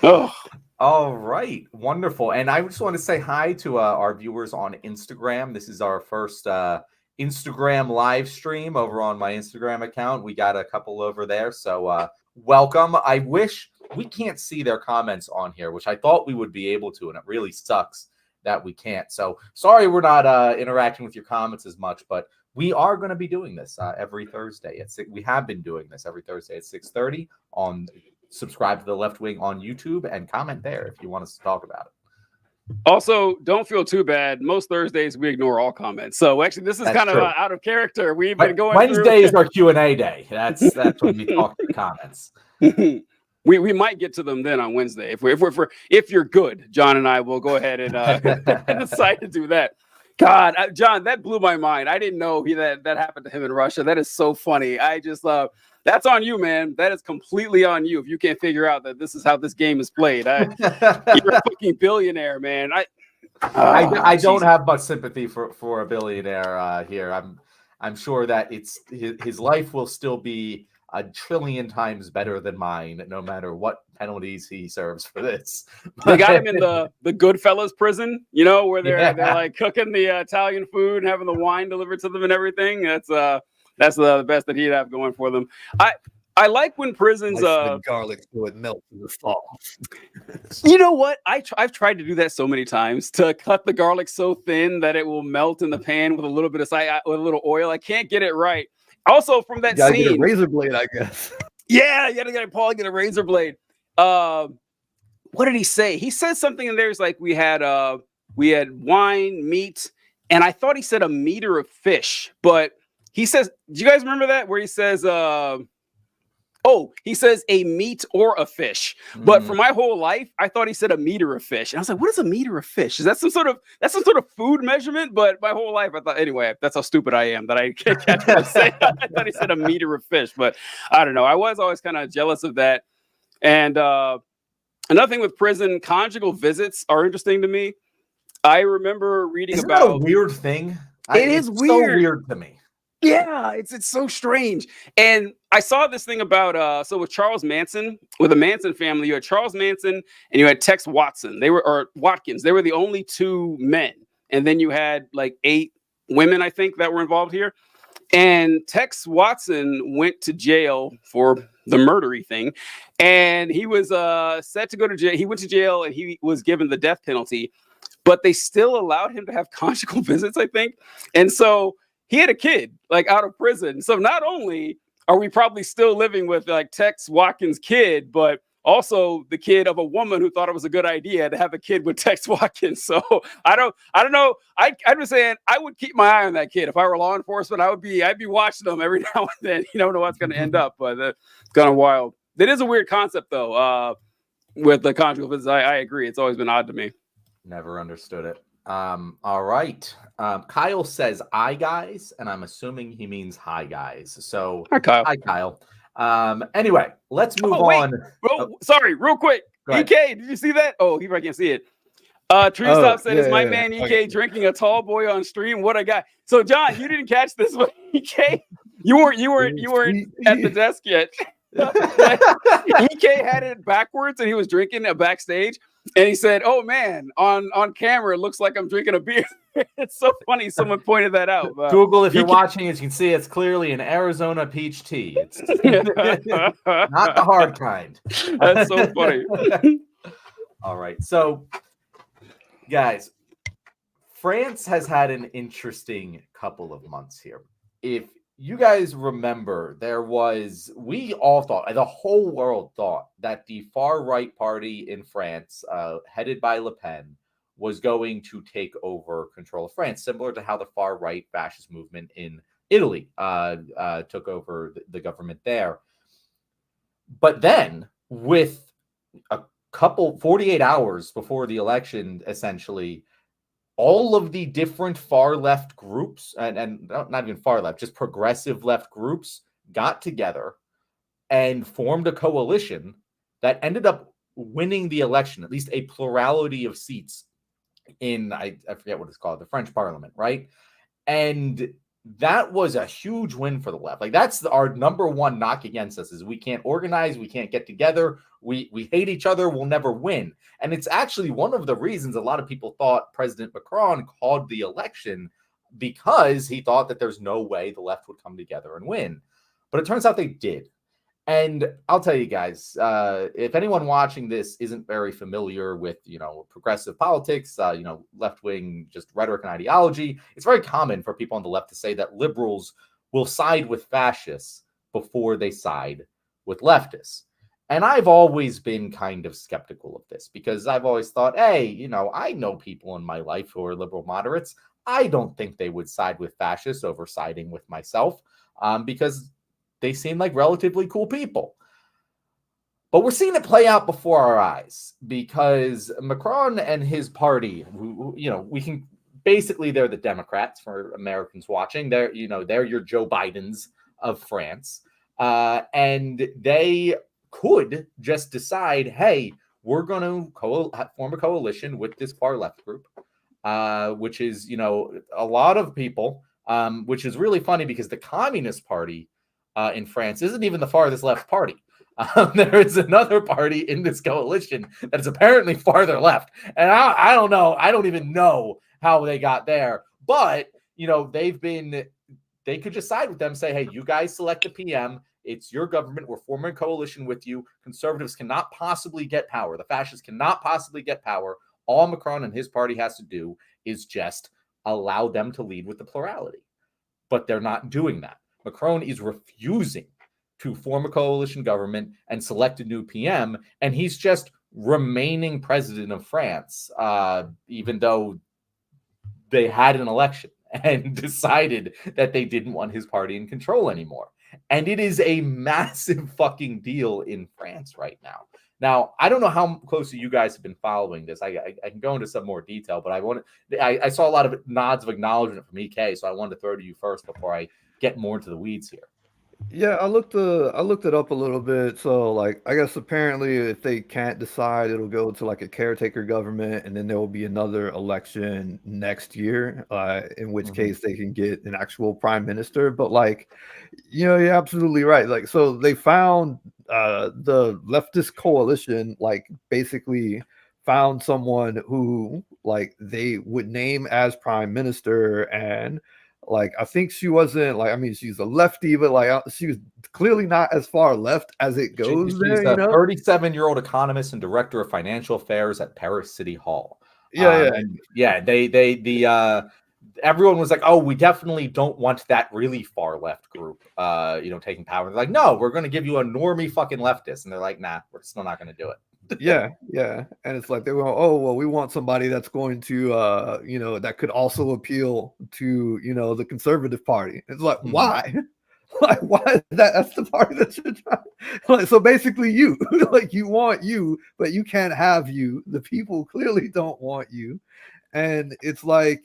Oh. All right, wonderful. And I just want to say hi to our viewers on Instagram. This is our first Instagram live stream over on my Instagram account. We got a couple over there, so welcome. I wish we can't see their comments on here, which I thought we would be able to, and it really sucks that we can't. So sorry we're not interacting with your comments as much, but we are going to be doing this every Thursday. We have been doing this every Thursday at 6:30 on. Subscribe to The Left Wing on YouTube and comment there if you want us to talk about it. Also, don't feel too bad. Most Thursdays we ignore all comments. So actually, this is kind of out of character. We've been going. Wednesday is our Q&A day. That's when we talk to comments. We might get to them then on Wednesday if you're good. John and I will go ahead and decide to do that. God, John, that blew my mind. I didn't know that happened to him in Russia. That is so funny. I just that's on you, man. That is completely on you if you can't figure out that this is how this game is played. You're a fucking billionaire, man. I don't have much sympathy for a billionaire here. I'm sure that his life will still be a trillion times better than mine, no matter what penalties he serves for this. They got him in the Goodfellas prison, where they're like cooking the Italian food and having the wine delivered to them and everything. That's the best that he'd have going for them. I like when prisons garlic so it melts in the fall. You know what? I've tried to do that so many times, to cut the garlic so thin that it will melt in the pan with a little bit of with a little oil. I can't get it right. Also, from that scene, get a razor blade, I guess. Yeah, you gotta get a razor blade. What did he say? He said something in there. It's like we had wine, meat, and I thought he said a meter of fish, but he says, do you guys remember that where he says Oh, he says a meat or a fish. But for my whole life, I thought he said a meter of fish. And I was like, what is a meter of fish? Is that some sort of food measurement? But my whole life, I thought, anyway, that's how stupid I am that I can't catch what I'm saying. I thought he said a meter of fish, but I don't know. I was always kind of jealous of that. And another thing with prison, conjugal visits are interesting to me. I remember reading Isn't about that a weird thing. It is it's weird. So weird to me. Yeah, it's so strange. And I saw this thing about so with Charles Manson, with the Manson family, you had Charles Manson and you had Tex Watson. Watkins. They were the only two men. And then you had like 8 women, I think, that were involved here. And Tex Watson went to jail for the murdery thing. And he was set to go to jail. He went to jail and he was given the death penalty. But they still allowed him to have conjugal visits, I think. And so he had a kid like out of prison. So not only are we probably still living with like Tex Watkins' kid, but also the kid of a woman who thought it was a good idea to have a kid with Tex Watkins. So I don't know. I'm just saying I would keep my eye on that kid. If I were law enforcement, I'd be watching them every now and then. You don't know what's going to end up, but it's kind of wild. That is a weird concept though. With the conjugal visits, I agree. It's always been odd to me. Never understood it. All right. Kyle says "hi guys," and I'm assuming he means "hi guys." So Hi, Kyle. Hi, Kyle. Anyway, let's move on. Sorry, real quick. EK, did you see that? Oh, he probably can't see it. Treestop said, "Is my man EK drinking a tall boy on stream? What a guy!" So, John, you didn't catch this one, EK. You weren't at the desk yet. EK had it backwards, and he was drinking it backstage. And he said, "Oh man, on camera, it looks like I'm drinking a beer." It's so funny. Someone pointed that out. Google, if you're watching, as you can see, it's clearly an Arizona peach tea. It's not the hard kind. That's so funny. All right. So, guys, France has had an interesting couple of months here. If you guys remember, we all thought, the whole world thought, that the far right party in France, headed by Le Pen, was going to take over control of France, similar to how the far right fascist movement in Italy took over the government there. But then, with a 48 hours before the election, essentially, all of the different far left groups, and not even far left, just progressive left groups, got together and formed a coalition that ended up winning the election, at least a plurality of seats in, I forget what it's called, the French parliament, right? And that was a huge win for the left. Like, that's our number one knock against us, is we can't organize, we can't get together, we hate each other, we'll never win. And it's actually one of the reasons a lot of people thought President Macron called the election, because he thought that there's no way the left would come together and win. But it turns out they did. And I'll tell you guys, if anyone watching this isn't very familiar with, progressive politics, left-wing just rhetoric and ideology, it's very common for people on the left to say that liberals will side with fascists before they side with leftists. And I've always been kind of skeptical of this, because I've always thought, hey, I know people in my life who are liberal moderates. I don't think they would side with fascists over siding with myself, because they seem like relatively cool people. But we're seeing it play out before our eyes, because Macron and his party, we can basically, they're the Democrats for Americans watching. They're your Joe Bidens of France. And they could just decide, hey, we're going to form a coalition with this far left group, which is, a lot of people, which is really funny, because the Communist Party in France isn't even the farthest left party. There is another party in this coalition that is apparently farther left. And I don't know. I don't even know how they got there. But, they could just side with them, say, hey, you guys select the PM. It's your government. We're forming a coalition with you. Conservatives cannot possibly get power. The fascists cannot possibly get power. All Macron and his party has to do is just allow them to lead with the plurality. But they're not doing that. Macron is refusing to form a coalition government and select a new PM, and he's just remaining president of France, even though they had an election and decided that they didn't want his party in control anymore. And it is a massive fucking deal in France right now. Now, I don't know how closely you guys have been following this. I can go into some more detail, but I saw a lot of nods of acknowledgement from EK, so I wanted to throw to you first before I get more into the weeds here. Yeah, I looked it up a little bit. So like I guess apparently if they can't decide, it'll go to like a caretaker government and then there will be another election next year, in which case they can get an actual prime minister. But like, you're absolutely right. Like so they found the leftist coalition like basically found someone who like they would name as prime minister. And like I think she wasn't like, I mean, she's a lefty, but like she was clearly not as far left as it goes. She's there, a 37-year-old economist and director of financial affairs at Paris City Hall. Everyone was like, "Oh, we definitely don't want that really far left group, taking power." They're like, "No, we're going to give you a normie fucking leftist," and they're like, "Nah, we're still not going to do it." Yeah, and it's like they go, "Oh, well, we want somebody that's going to, that could also appeal to, the conservative party." It's like, why? Like, why is that's the party that you're trying? Like, so basically, you like you want you, but you can't have you. The people clearly don't want you, and it's like,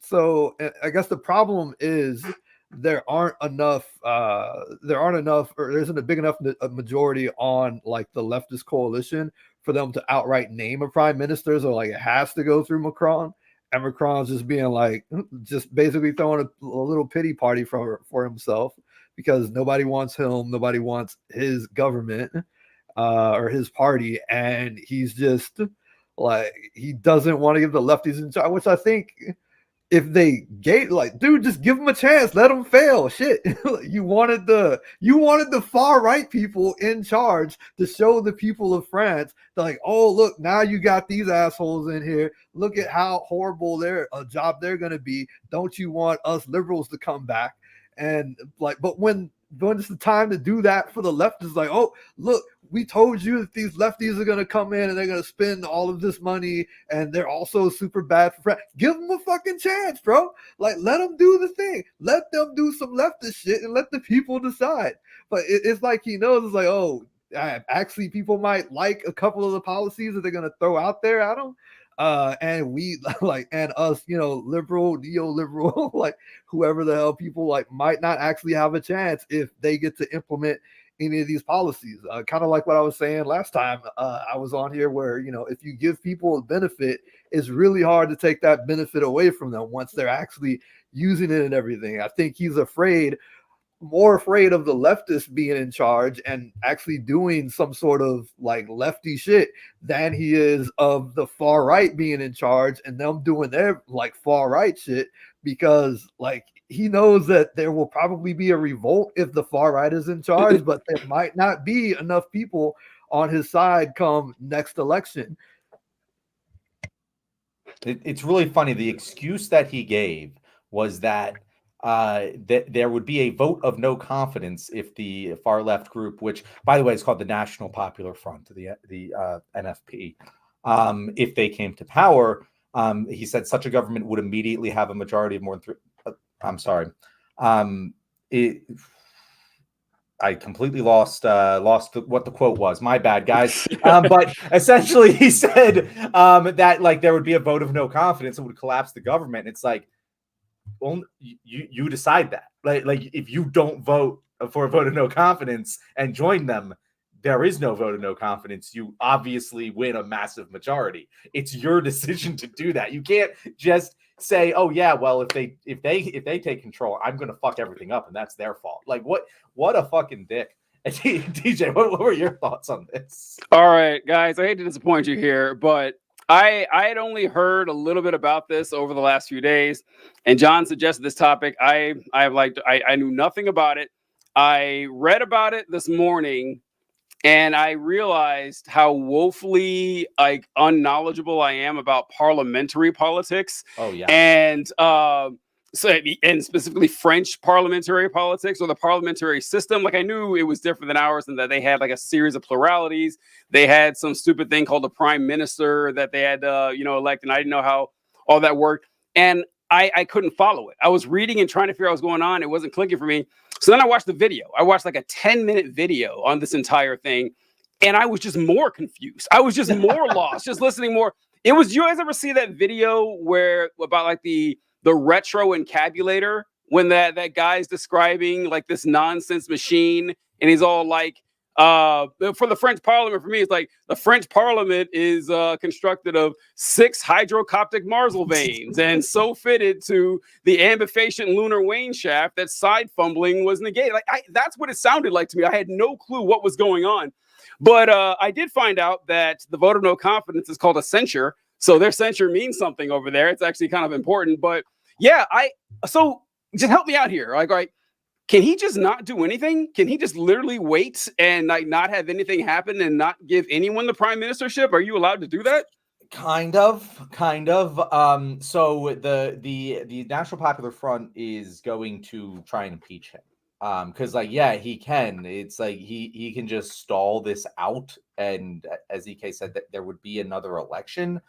so I guess the problem is there aren't enough, or there isn't a big enough majority on like the leftist coalition for them to outright name a prime minister. So like it has to go through Macron, and Macron's just being like, just basically throwing a little pity party for himself because nobody wants him, nobody wants his government or his party, and he's just like he doesn't want to give the lefties in charge, which I think. If they gave like, dude, just give them a chance, let them fail. Shit, you wanted the far right people in charge to show the people of France that like, oh look, now you got these assholes in here. Look at how horrible their job they're gonna be. Don't you want us liberals to come back? And like, but when it's the time to do that for the left, is like, oh look, we told you that these lefties are going to come in and they're going to spend all of this money and they're also super bad for France. Give them a fucking chance, bro. Like, let them do the thing. Let them do some leftist shit and let the people decide. But it's like he knows, it's like, oh, actually people might like a couple of the policies that they're going to throw out there at them. And we like, and us, liberal, neoliberal, like whoever the hell people like might not actually have a chance if they get to implement any of these policies. Kind of like what I was saying last time I was on here, where if you give people a benefit, it's really hard to take that benefit away from them once they're actually using it and everything. I think he's more afraid of the leftists being in charge and actually doing some sort of like lefty shit than he is of the far right being in charge and them doing their like far right shit, because like he knows that there will probably be a revolt if the far right is in charge, but there might not be enough people on his side come next election. It's really funny. The excuse that he gave was that there would be a vote of no confidence if the far left group, which by the way is called the National Popular Front, the NFP, if they came to power, he said such a government would immediately have a majority of more than three. I'm sorry. I completely lost what the quote was. My bad, guys. But essentially, he said that like there would be a vote of no confidence and would collapse the government. It's like, well, you decide that. Like if you don't vote for a vote of no confidence and join them, there is no vote of no confidence. You obviously win a massive majority. It's your decision to do that. You can't just say, "Oh yeah, well if they take control, I'm going to fuck everything up, and that's their fault." Like what a fucking dick. DJ, what were your thoughts on this? All right, guys, I hate to disappoint you here, but I had only heard a little bit about this over the last few days, and John suggested this topic. I knew nothing about it. I read about it this morning, and I realized how woefully like unknowledgeable I am about parliamentary politics. Oh yeah, and specifically French parliamentary politics or the parliamentary system. Like I knew it was different than ours, and that they had like a series of pluralities. They had some stupid thing called the prime minister that they had to elect, and I didn't know how all that worked. And I couldn't follow it. I was reading and trying to figure out what was going on. It wasn't clicking for me. So then I watched the video. I watched like a 10-minute video on this entire thing, and I was just more confused. I was just more lost, just listening more. It was, you guys ever see that video where about like the retro encabulator, when that guy's describing like this nonsense machine, and he's all like, for the French Parliament, for me, it's like the French Parliament is constructed of 6 hydrocoptic marsal veins and so fitted to the ambifacient lunar wane shaft that side fumbling was negated. Like that's what it sounded like to me. I had no clue what was going on, but I did find out that the vote of no confidence is called a censure. So their censure means something over there. It's actually kind of important. But yeah, so just help me out here. Like, all right, can he just not do anything? Can he just literally wait and like not have anything happen and not give anyone the prime ministership? Are you allowed to do that? Kind of. So the National Popular Front is going to try and impeach him. Because like, yeah, he can. It's like he can just stall this out, and as EK said, that there would be another election.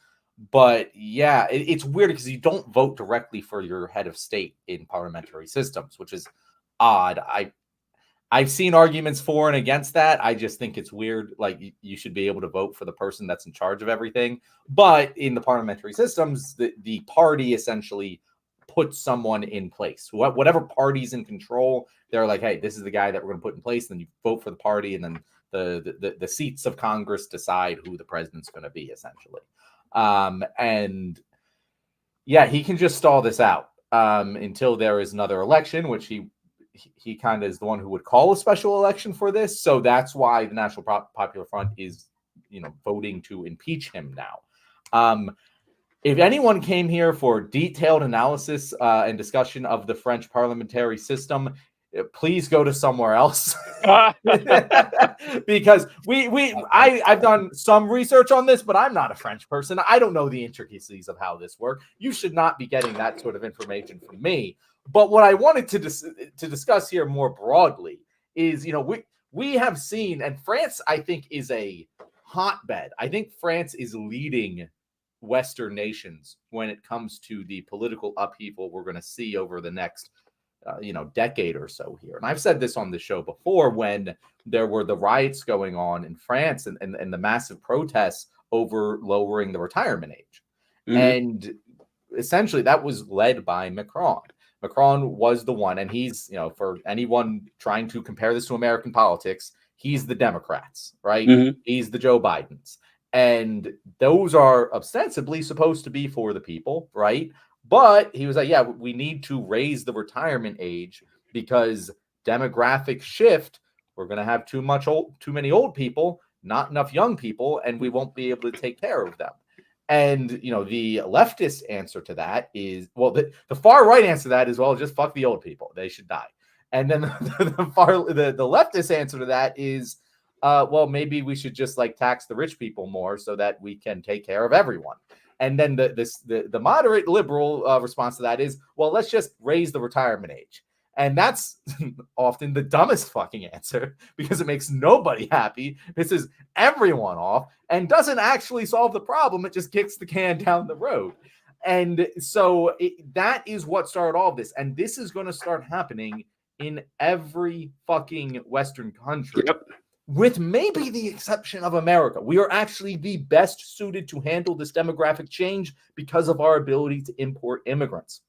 But yeah, it's weird because you don't vote directly for your head of state in parliamentary systems, which is odd. I've seen arguments for and against that. I just think it's weird. Like you should be able to vote for the person that's in charge of everything. But in the parliamentary systems, the party essentially puts someone in place. Whatever party's in control, they're like, hey, this is the guy that we're going to put in place. And then you vote for the party, and then the seats of Congress decide who the president's going to be, essentially. And yeah, he can just stall this out until there is another election, which he kind of is the one who would call a special election for this. So that's why the National Popular Front is, voting to impeach him now. If anyone came here for detailed analysis and discussion of the French parliamentary system, please go to somewhere else. Because I've done some research on this, but I'm not a French person. I don't know the intricacies of how this works. You should not be getting that sort of information from me. But what I wanted to discuss here more broadly is, we have seen, and France, I think, is a hotbed. I think France is leading Western nations when it comes to the political upheaval we're going to see over the next decade or so here. And I've said this on the show before, when there were the riots going on in France and the massive protests over lowering the retirement age. Mm-hmm. And essentially that was led by Macron. Macron was the one, and he's, for anyone trying to compare this to American politics, he's the Democrats, right? Mm-hmm. He's the Joe Bidens. And those are ostensibly supposed to be for the people, right? But he was like, yeah, we need to raise the retirement age because demographic shift, we're going to have too many old people, not enough young people, and we won't be able to take care of them. And, the leftist answer to that is, well, the far right answer to that is, well, just fuck the old people. They should die. And then the leftist answer to that is, well, maybe we should just like tax the rich people more so that we can take care of everyone. And then the moderate liberal response to that is, well, let's just raise the retirement age. And that's often the dumbest fucking answer because it makes nobody happy. Pisses everyone off and doesn't actually solve the problem. It just kicks the can down the road. And so that is what started all of this. And this is going to start happening in every fucking Western country. Yep. With maybe the exception of America. We are actually the best suited to handle this demographic change because of our ability to import immigrants.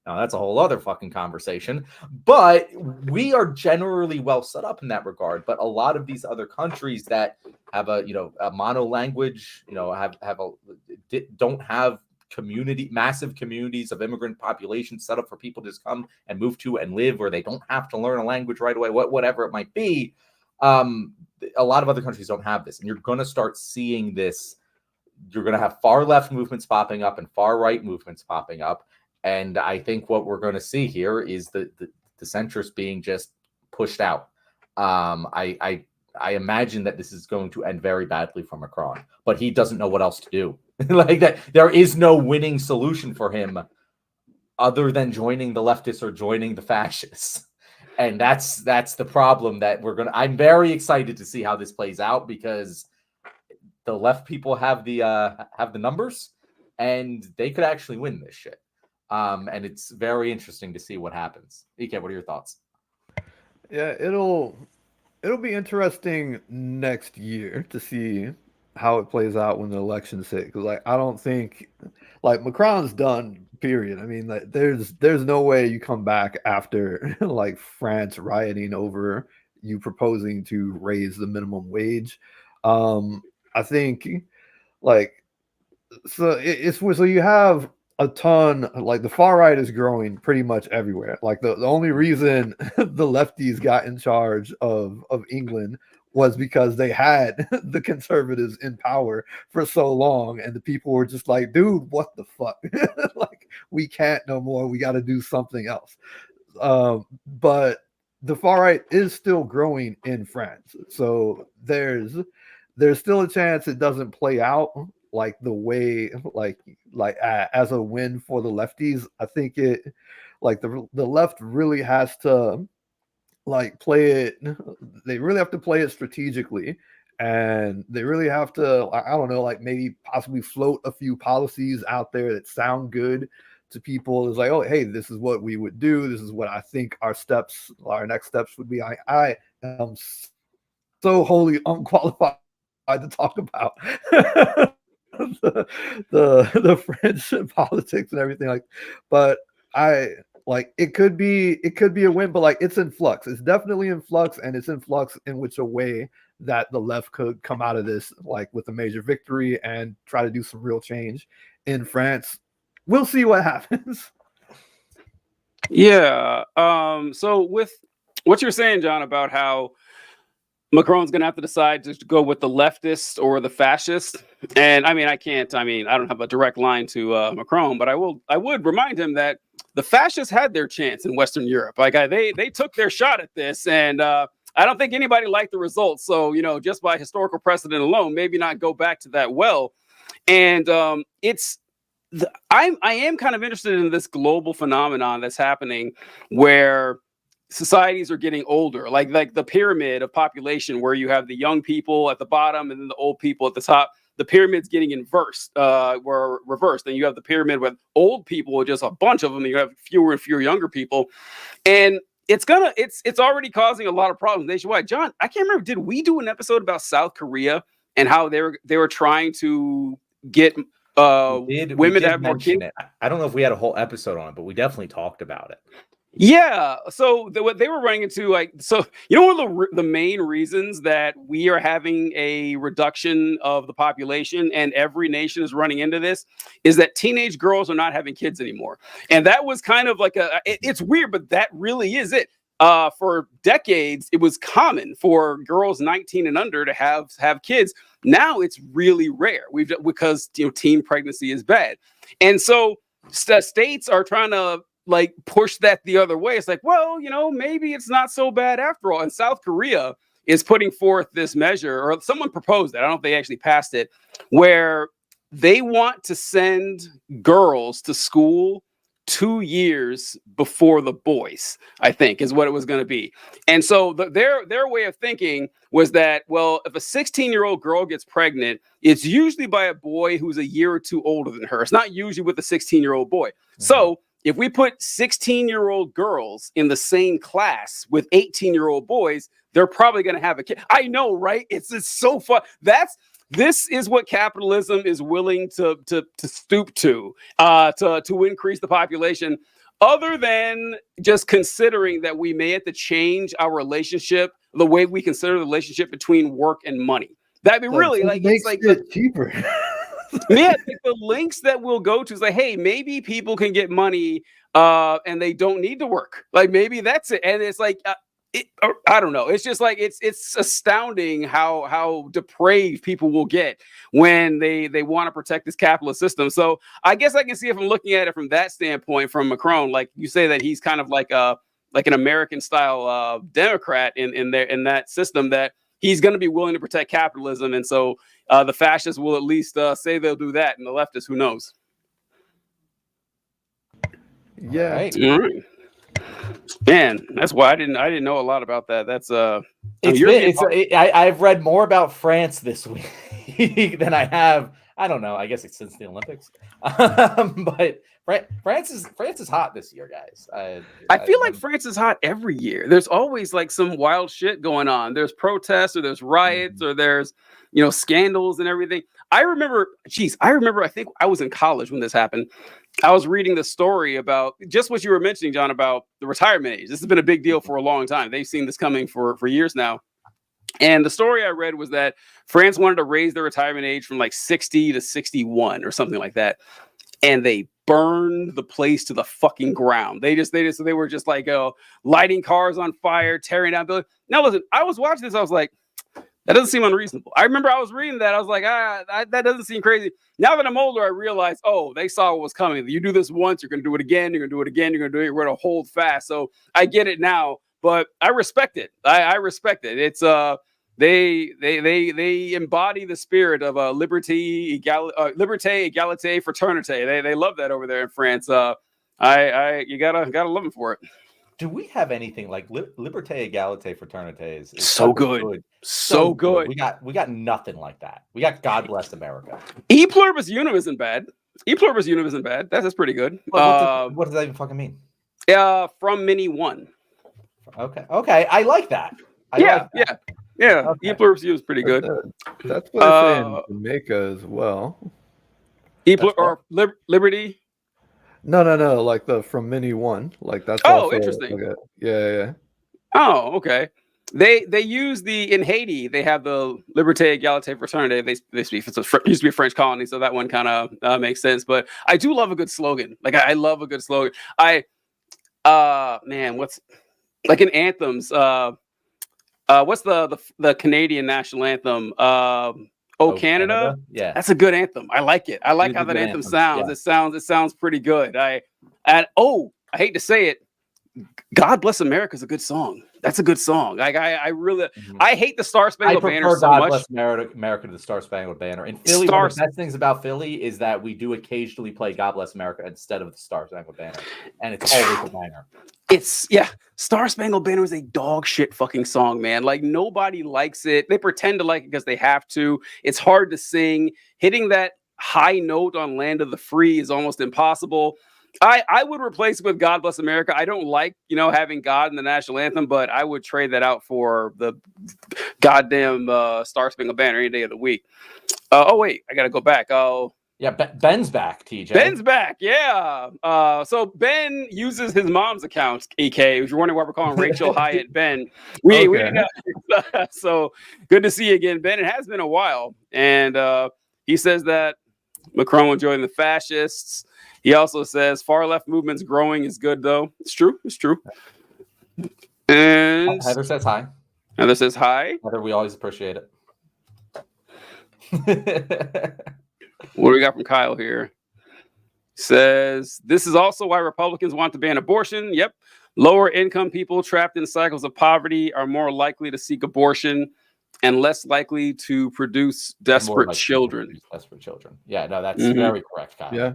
Now, that's a whole other fucking conversation, but we are generally well set up in that regard. But a lot of these other countries that have a mono language, don't have massive communities of immigrant population set up for people to just come and move to and live where they don't have to learn a language right away, whatever it might be. A lot of other countries don't have this, and you're going to start seeing this. You're going to have far left movements popping up and far right movements popping up. And I think what we're going to see here is the centrists being just pushed out. I imagine that this is going to end very badly for Macron, but he doesn't know what else to do. Like that, there is no winning solution for him other than joining the leftists or joining the fascists. And that's the problem that I'm very excited to see how this plays out because the left people have the numbers and they could actually win this shit. And it's very interesting to see what happens. EK, what are your thoughts? Yeah, it'll be interesting next year to see how it plays out when the elections hit. Because like I don't think like Macron's done. Period. I mean, like there's no way you come back after like France rioting over you proposing to raise the minimum wage. I think like so it's so you have a ton like the far right is growing pretty much everywhere. Like the only reason the lefties got in charge of England was because they had the conservatives in power for so long and the people were just like, dude, what the fuck? Like we can't no more. We got to do something else. But the far right is still growing in France. So there's still a chance it doesn't play out like the way as a win for the lefties. I think it like the left really has to like play it. They really have to play it strategically, and they really have to. I don't know, like maybe possibly float a few policies out there that sound good to people. It's like, oh, hey, this is what we would do. This is what I think our next steps would be. I am so wholly unqualified to talk about the French politics and everything like, but I like it could be a win, but like it's in flux. It's definitely in flux, and it's in flux in which a way that the left could come out of this like with a major victory and try to do some real change in France. We'll see what happens. Yeah. So with what you're saying, John, about how Macron's going to have to decide to go with the leftist or the fascist. And I mean, I don't have a direct line to Macron, but I would remind him that the fascists had their chance in Western Europe. Like they took their shot at this, and I don't think anybody liked the results. So, just by historical precedent alone, maybe not go back to that well. And I am kind of interested in this global phenomenon that's happening where societies are getting older, like the pyramid of population, where you have the young people at the bottom and then the old people at the top. The pyramid's getting reversed, and you have the pyramid with old people, just a bunch of them, and you have fewer and fewer younger people, and it's already causing a lot of problems nationwide. John, I can't remember, did we do an episode about South Korea and how they were trying to get women to have more kids? I don't know if we had a whole episode on it, but we definitely talked about it. Yeah. So what they were running into, one of the main reasons that we are having a reduction of the population, and every nation is running into this, is that teenage girls are not having kids anymore. And that was kind of like it's weird, but that really is it. For decades, it was common for girls 19 and under to have kids. Now it's really rare. Because teen pregnancy is bad, and so states are trying to like push that the other way. It's like, well, maybe it's not so bad after all. And South Korea is putting forth this measure, or someone proposed it. I don't know if they actually passed it, where they want to send girls to school 2 years before the boys, I think is what it was going to be. And so their way of thinking was that, well, if a 16-year-old girl gets pregnant, it's usually by a boy who's a year or two older than her. It's not usually with a 16-year-old boy. Mm-hmm. So if we put 16-year-old girls in the same class with 18-year-old boys, they're probably going to have a kid. I know, right? It's so fun. This is what capitalism is willing to stoop to increase the population, other than just considering that we may have to change our relationship, the way we consider the relationship between work and money. That'd be really it's cheaper. Yeah, like the links that we'll go to is like, hey, maybe people can get money and they don't need to work. Like maybe that's it. And it's like, I don't know. It's just like it's astounding how depraved people will get when they want to protect this capitalist system. So I guess I can see, if I'm looking at it from that standpoint, from Macron, like you say that he's kind of like an American style Democrat in that system, that he's going to be willing to protect capitalism. And so the fascists will at least say they'll do that, and the leftists, who knows? Yeah. Right. All right. Man, that's why I didn't know a lot about that. That's I've read more about France this week than I have I don't know. I guess it's since the Olympics. But France is hot this year, guys. I feel like France is hot every year. There's always like some wild shit going on. There's protests or there's riots or there's, scandals and everything. I remember, I think I was in college when this happened. I was reading the story about just what you were mentioning, John, about the retirement age. This has been a big deal for a long time. They've seen this coming for years now. And the story I read was that France wanted to raise the retirement age from like 60 to 61 or something like that. And they burned the place to the fucking ground. They were just like lighting cars on fire, tearing down buildings. Now listen, I was watching this. I was like, that doesn't seem unreasonable. I remember I was reading that. I was like, that doesn't seem crazy. Now that I'm older, I realize, they saw what was coming. You do this once, you're going to do it again. You're going to do it again. You're going to do it. We're going to hold fast. So I get it now, but I respect it. I respect it. It's they embody the spirit of liberté, égalité, fraternité. They love that over there in France. You gotta love them for it. Do we have anything like liberté, égalité, fraternité? Is so good. So good. We got nothing like that. We got God Bless America. E pluribus unum isn't bad. That's pretty good. What does that even fucking mean? From many one. Okay. I like that. Yeah. Okay. E pluribus unum is pretty good. That's what I say in Jamaica as well. Liberty. No. Like the from many one. Like that's. Interesting. Like yeah. Oh, okay. They use in Haiti. They have the Liberté, Égalité, Fraternité. They speak. It used to be a French colony, so that one kind of makes sense. But I do love a good slogan. Like I love a good slogan. What's like in anthems? What's the Canadian national anthem? Canada? Yeah, that's a good anthem. I like it. I like how that anthem sounds. Yeah. It sounds pretty good. I hate to say it, God Bless America is a good song. That's a good song. Like I really, I hate the Star Spangled Banner so God much. Bless America to the Star Spangled Banner. In Philly, one of the best things about Philly is that we do occasionally play God Bless America instead of the Star Spangled Banner, and it's always a banger. Star Spangled Banner is a dog shit fucking song, man. Like nobody likes it. They pretend to like it because they have to. It's hard to sing. Hitting that high note on Land of the Free is almost impossible. I would replace it with God Bless America. I don't like, having God in the national anthem, but I would trade that out for the goddamn Star Spangled Banner any day of the week. Wait, I got to go back. Yeah, Ben's back, TJ. Ben's back, yeah. So Ben uses his mom's account, EK. If you're wondering why we're calling Rachel Hyatt Ben. So good to see you again, Ben. It has been a while. And he says that Macron will join the fascists. He also says far left movement's growing is good, though. It's true. And Heather says hi. Heather, we always appreciate it. What do we got from Kyle here? Says this is also why Republicans want to ban abortion. Yep. Lower income people trapped in cycles of poverty are more likely to seek abortion and less likely to produce desperate children. Yeah, no, that's very correct, Kyle. Yeah.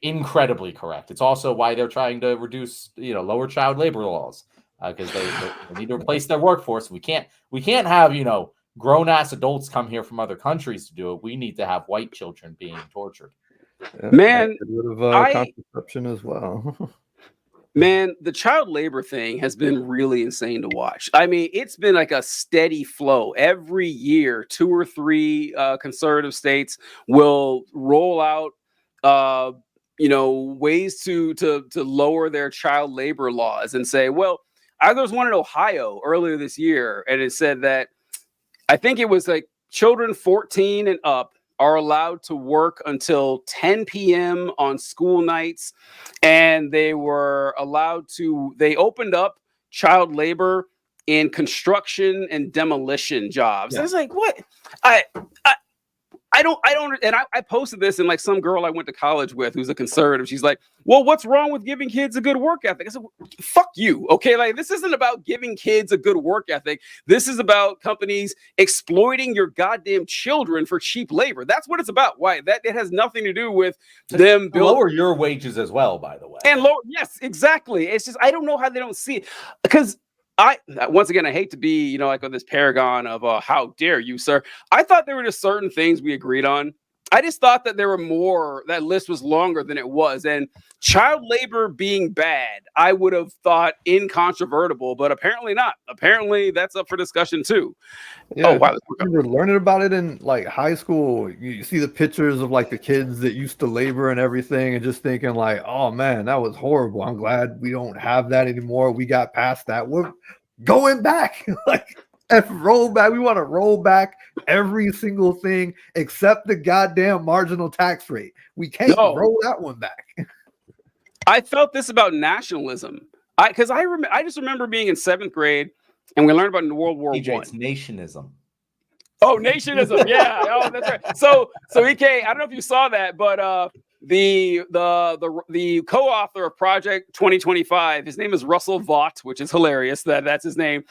Incredibly correct. It's also why they're trying to reduce, lower child labor laws because they need to replace their workforce. We can't have, grown ass adults come here from other countries to do it. We need to have white children being tortured. Yeah, man, a bit of contraception as well. Man, the child labor thing has been really insane to watch. I mean, it's been like a steady flow. Every year, 2 or 3 conservative states will roll out, ways to lower their child labor laws and say, well, there was one in Ohio earlier this year, and it said that I think it was like children 14 and up are allowed to work until 10 p.m. on school nights. And they were allowed to, they opened up child labor in construction and demolition jobs. Yeah. I was like, what? I don't, and I posted this and like some girl I went to college with who's a conservative. She's like, well, what's wrong with giving kids a good work ethic? I said, fuck you. Okay. Like this isn't about giving kids a good work ethic. This is about companies exploiting your goddamn children for cheap labor. That's what it's about. Why? It has nothing to do with them lower your wages as well, by the way. And lower. Yes, exactly. It's just, I don't know how they don't see it because once again, I hate to be, like on this paragon of how dare you, sir. I thought there were just certain things we agreed on. I just thought that there were more, that list was longer than it was. And child labor being bad, I would have thought incontrovertible, but apparently not. Apparently that's up for discussion too. Yeah, Oh, wow. I remember learning about it in like high school. You see the pictures of like the kids that used to labor and everything, and just thinking like, oh man, that was horrible. I'm glad we don't have that anymore. We got past that. We're going back. Like, roll back. We want to roll back every single thing except the goddamn marginal tax rate. We can't roll that one back. I felt this about nationalism. I just remember being in 7th grade and we learned about World War I. It's nationism. Oh, nationism. Yeah. Oh, that's right. So EK, I don't know if you saw that, but the co-author of Project 2025, his name is Russell Vought, which is hilarious. That's his name.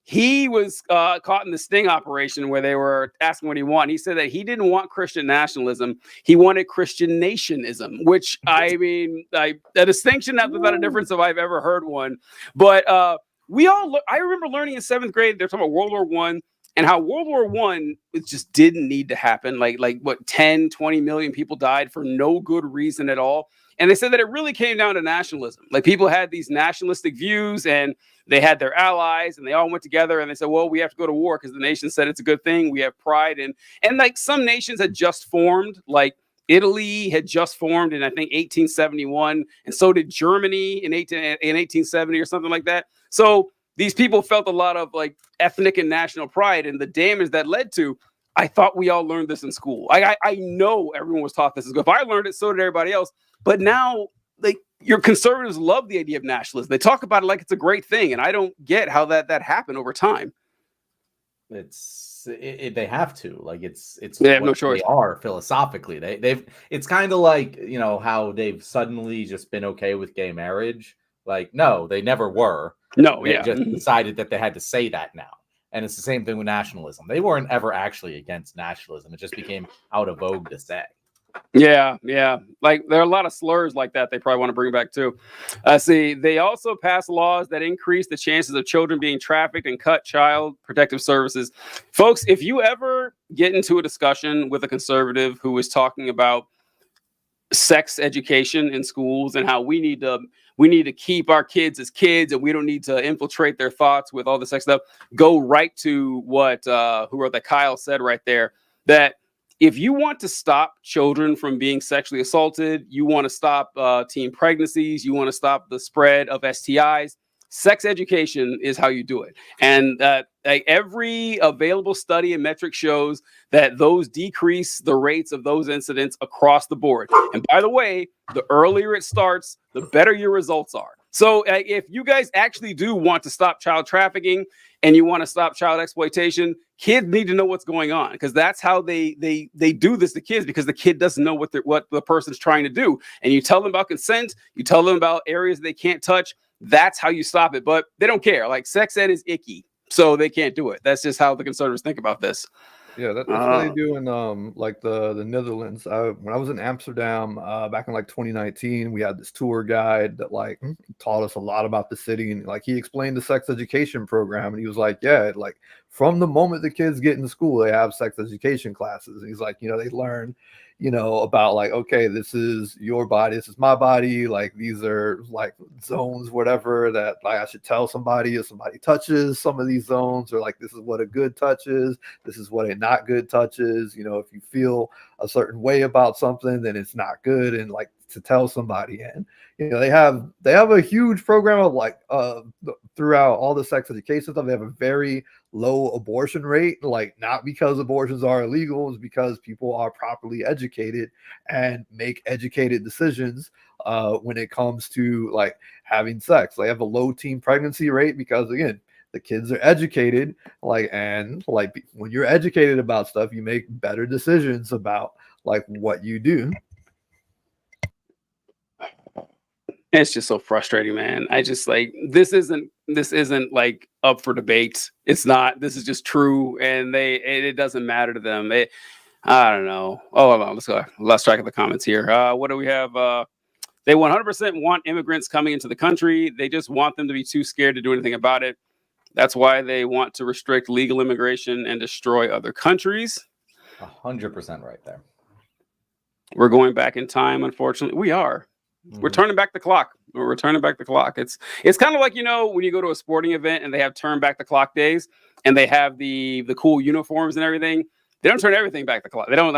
He was caught in the sting operation where they were asking what he wanted. He said that he didn't want Christian nationalism. He wanted Christian nationism, which I mean, a distinction that's without a difference if I've ever heard one. But I remember learning in 7th grade, they're talking about World War I and how World War I it just didn't need to happen. Like what, 10, 20 million people died for no good reason at all. And they said that it really came down to nationalism. Like people had these nationalistic views and they had their allies and they all went together and they said, well, we have to go to war because the nation said it's a good thing. We have pride. And like some nations had just formed, like Italy had just formed in, I think, 1871. And so did Germany in 1870 or something like that. So these people felt a lot of like ethnic and national pride, and the damage that led to, I thought we all learned this in school. I know everyone was taught this. If I learned it, so did everybody else. But now, like, your conservatives love the idea of nationalism. They talk about it like it's a great thing, and I don't get how that happened over time. They have to, like, it's they have no choice. They are philosophically. They've it's kind of like, you know, how they've suddenly just been okay with gay marriage. Like, no, they never were. No, they yeah, just decided that they had to say that now. And it's the same thing with nationalism. They weren't ever actually against nationalism. It just became out of vogue to say. Yeah. Like there are a lot of slurs like that they probably want to bring back too. See, they also passed laws that increase the chances of children being trafficked and cut child protective services. Folks, if you ever get into a discussion with a conservative who is talking about sex education in schools and how we need to keep our kids as kids and we don't need to infiltrate their thoughts with all the sex stuff, go right to what who wrote that Kyle said right there, that if you want to stop children from being sexually assaulted, you want to stop teen pregnancies, you want to stop the spread of STIs, sex education is how you do it. And like every available study and metric shows that those decrease the rates of those incidents across the board. And by the way, the earlier it starts, the better your results are. So if you guys actually do want to stop child trafficking and you want to stop child exploitation, kids need to know what's going on, because that's how they do this to kids, because the kid doesn't know what the person's trying to do. And you tell them about consent, you tell them about areas they can't touch. That's how you stop it. But they don't care. Like sex ed is icky, so they can't do it. That's just how the conservatives think about this. Yeah, that's what they do in like the Netherlands. When I was in Amsterdam back in like 2019, we had this tour guide that like taught us a lot about the city, and like he explained the sex education program, and he was like, yeah, like from the moment the kids get into school, they have sex education classes. And he's like, you know, they learn, you know, about like, okay, this is your body, this is my body, like these are like zones, whatever, that like I should tell somebody if somebody touches some of these zones, or like this is what a good touch is, this is what a not good touch is. You know, if you feel a certain way about something, then it's not good, and like to tell somebody. And you know, they have a huge program of like throughout all the sex education stuff. They have a very low abortion rate, like not because abortions are illegal, it's because people are properly educated and make educated decisions when it comes to like having sex. They have a low teen pregnancy rate because, again, the kids are educated, like, and like when you're educated about stuff, you make better decisions about like what you do. It's just so frustrating, man. I just like this isn't like up for debate. It's not. This is just true, and it doesn't matter to them. I don't know. Oh, hold on. Let's go. Lost track of the comments here. What do we have? They 100% want immigrants coming into the country. They just want them to be too scared to do anything about it. That's why they want to restrict legal immigration and destroy other countries. 100% right there. We're going back in time, unfortunately. We are. We're turning back the clock. We're turning back the clock. It's kind of like, when you go to a sporting event and they have turn back the clock days and they have the cool uniforms and everything. They don't turn everything back the clock. They don't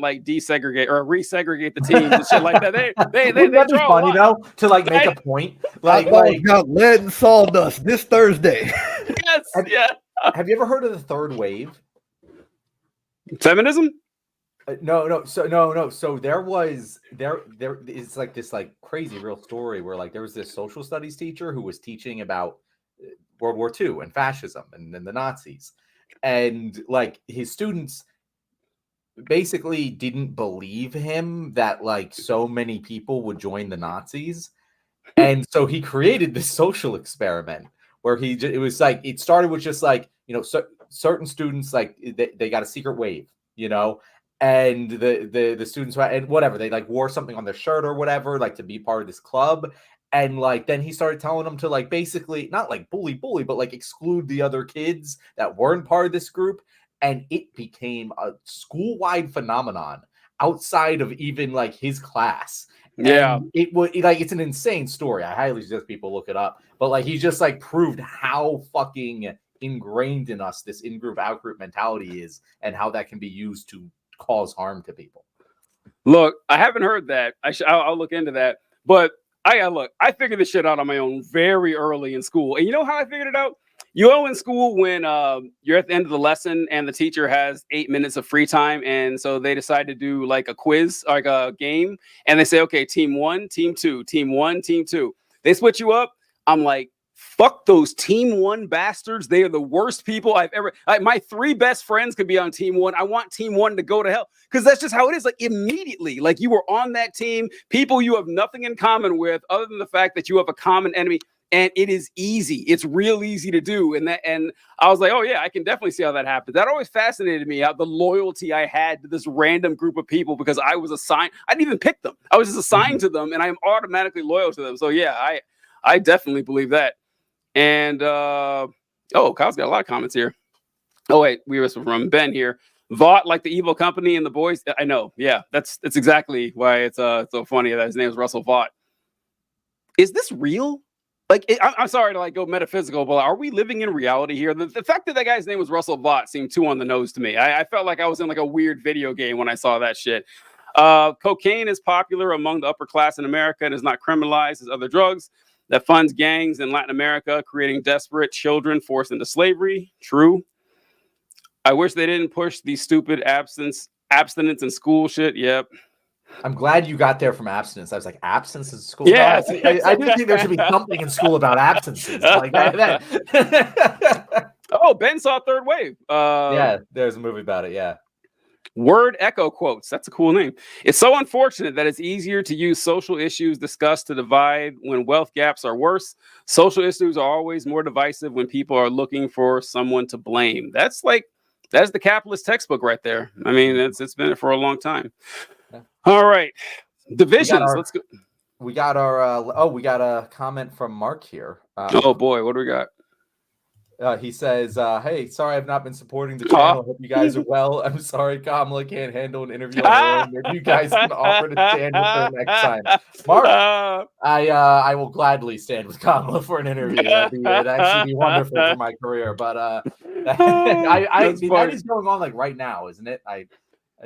like desegregate or resegregate the teams and shit like that. They That'd be draw funny though to like make Right? a point. Like, got lead and sawdust this Thursday. Yes, yeah. Have you ever heard of the third wave? Feminism? No. So there is like this like crazy real story where like there was this social studies teacher who was teaching about World War II and fascism and the Nazis, and like his students basically didn't believe him that like so many people would join the Nazis, and so he created this social experiment where it was like it started with just like certain students like they got a secret wave, and the students and whatever they like wore something on their shirt or whatever like to be part of this club, and like then he started telling them to like basically not like bully but like exclude the other kids that weren't part of this group, and it became a school-wide phenomenon outside of even like his class. Yeah. And it was like it's an insane story. I highly suggest people look it up, but like he just like proved how fucking ingrained in us this in-group out-group mentality is and how that can be used to cause harm to people. Look, I haven't heard that. I'll look into that. But I figured this shit out on my own very early in school. And you know how I figured it out? You know, in school when you're at the end of the lesson and the teacher has 8 minutes of free time, and so they decide to do like a quiz, like a game, and they say, okay, team 1, team 2, team 1, team 2. They switch you up. I'm like, fuck those team 1 bastards. They are the worst people I've ever. My 3 best friends could be on team 1. I want team 1 to go to hell because that's just how it is. Like immediately, like you were on that team, people you have nothing in common with other than the fact that you have a common enemy. And it is easy. It's real easy to do. And I was like, oh yeah, I can definitely see how that happens. That always fascinated me, the loyalty I had to this random group of people because I was assigned. I didn't even pick them. I was just assigned to them, and I'm automatically loyal to them. So yeah, I definitely believe that. And Kyle's got a lot of comments here. Oh wait, we were from Ben here. Vought like the evil company and the boys. I know. Yeah, that's exactly why it's so funny that his name is Russell Vought. Is this real? Like, I'm sorry to like go metaphysical, but are we living in reality here? The fact that guy's name was Russell Vought seemed too on the nose to me. I felt like I was in like a weird video game when I saw that shit. Cocaine is popular among the upper class in America and is not criminalized as other drugs that funds gangs in Latin America, creating desperate children forced into slavery. True. I wish they didn't push these stupid abstinence and school shit. Yep. I'm glad you got there from abstinence. I was like, abstinence in school? Yeah. No, I do think there should be something in school about absences. Like that. Oh, Ben saw Third Wave. Yeah, there's a movie about it. Yeah. Word Echo quotes. That's a cool name. It's so unfortunate that it's easier to use social issues discussed to divide when wealth gaps are worse. Social issues are always more divisive when people are looking for someone to blame. That's the capitalist textbook right there. I mean, it's been it for a long time. All right. Divisions. Let's go. We got our we got a comment from Mark here. Oh boy, what do we got? He says, hey, sorry I've not been supporting the channel. Hope you guys are well. I'm sorry Kamala can't handle an interview on her own. Maybe you guys can offer to stand with her next time. Mark, I will gladly stand with Kamala for an interview. That'd actually be wonderful for my career. But that is going on like right now, isn't it?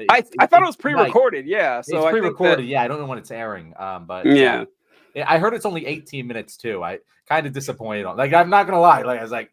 I thought it was pre-recorded. Yeah, so it's pre-recorded. Yeah, I don't know when it's airing. But yeah, I heard it's only 18 minutes too. I kind of disappointed on. Like, I'm not gonna lie. Like, I was like,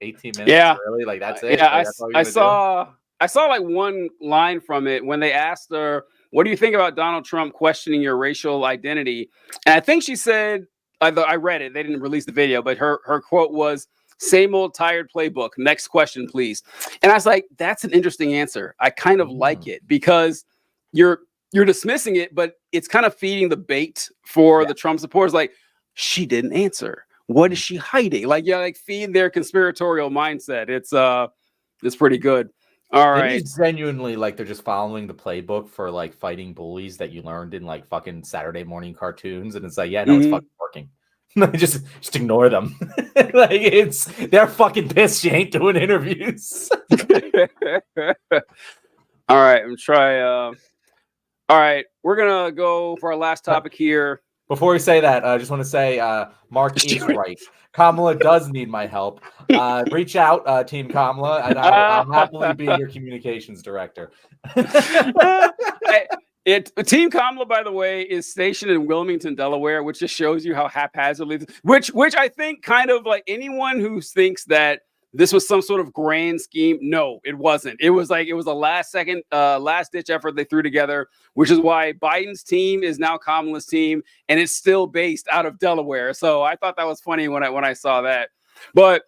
18 minutes. Yeah, really. Like, that's it. Yeah, like, I saw like one line from it when they asked her, "What do you think about Donald Trump questioning your racial identity?" And I think she said, I read it. They didn't release the video, but her quote was, "Same old tired playbook. Next question, please." And I was like, that's an interesting answer. I kind of like it because you're dismissing it, but it's kind of feeding the bait for the Trump supporters. Like, she didn't answer. What is she hiding? Like, like feed their conspiratorial mindset. It's pretty good. All right. It's genuinely like they're just following the playbook for like fighting bullies that you learned in like fucking Saturday morning cartoons. And it's like, yeah, no, it's fucking working. just ignore them. Like they're fucking pissed she ain't doing interviews. All right, I'm try. All right, we're gonna go for our last topic here. Before we say that, I just want to say Mark is right. Kamala does need my help. Reach out, Team Kamala, and I'll happily be your communications director. Team Kamala, by the way, is stationed in Wilmington, Delaware, which just shows you how haphazardly. Which I think kind of like anyone who thinks that this was some sort of grand scheme. No, it wasn't. It was a last ditch effort they threw together, which is why Biden's team is now Kamala's team, and it's still based out of Delaware. So I thought that was funny when I saw that. But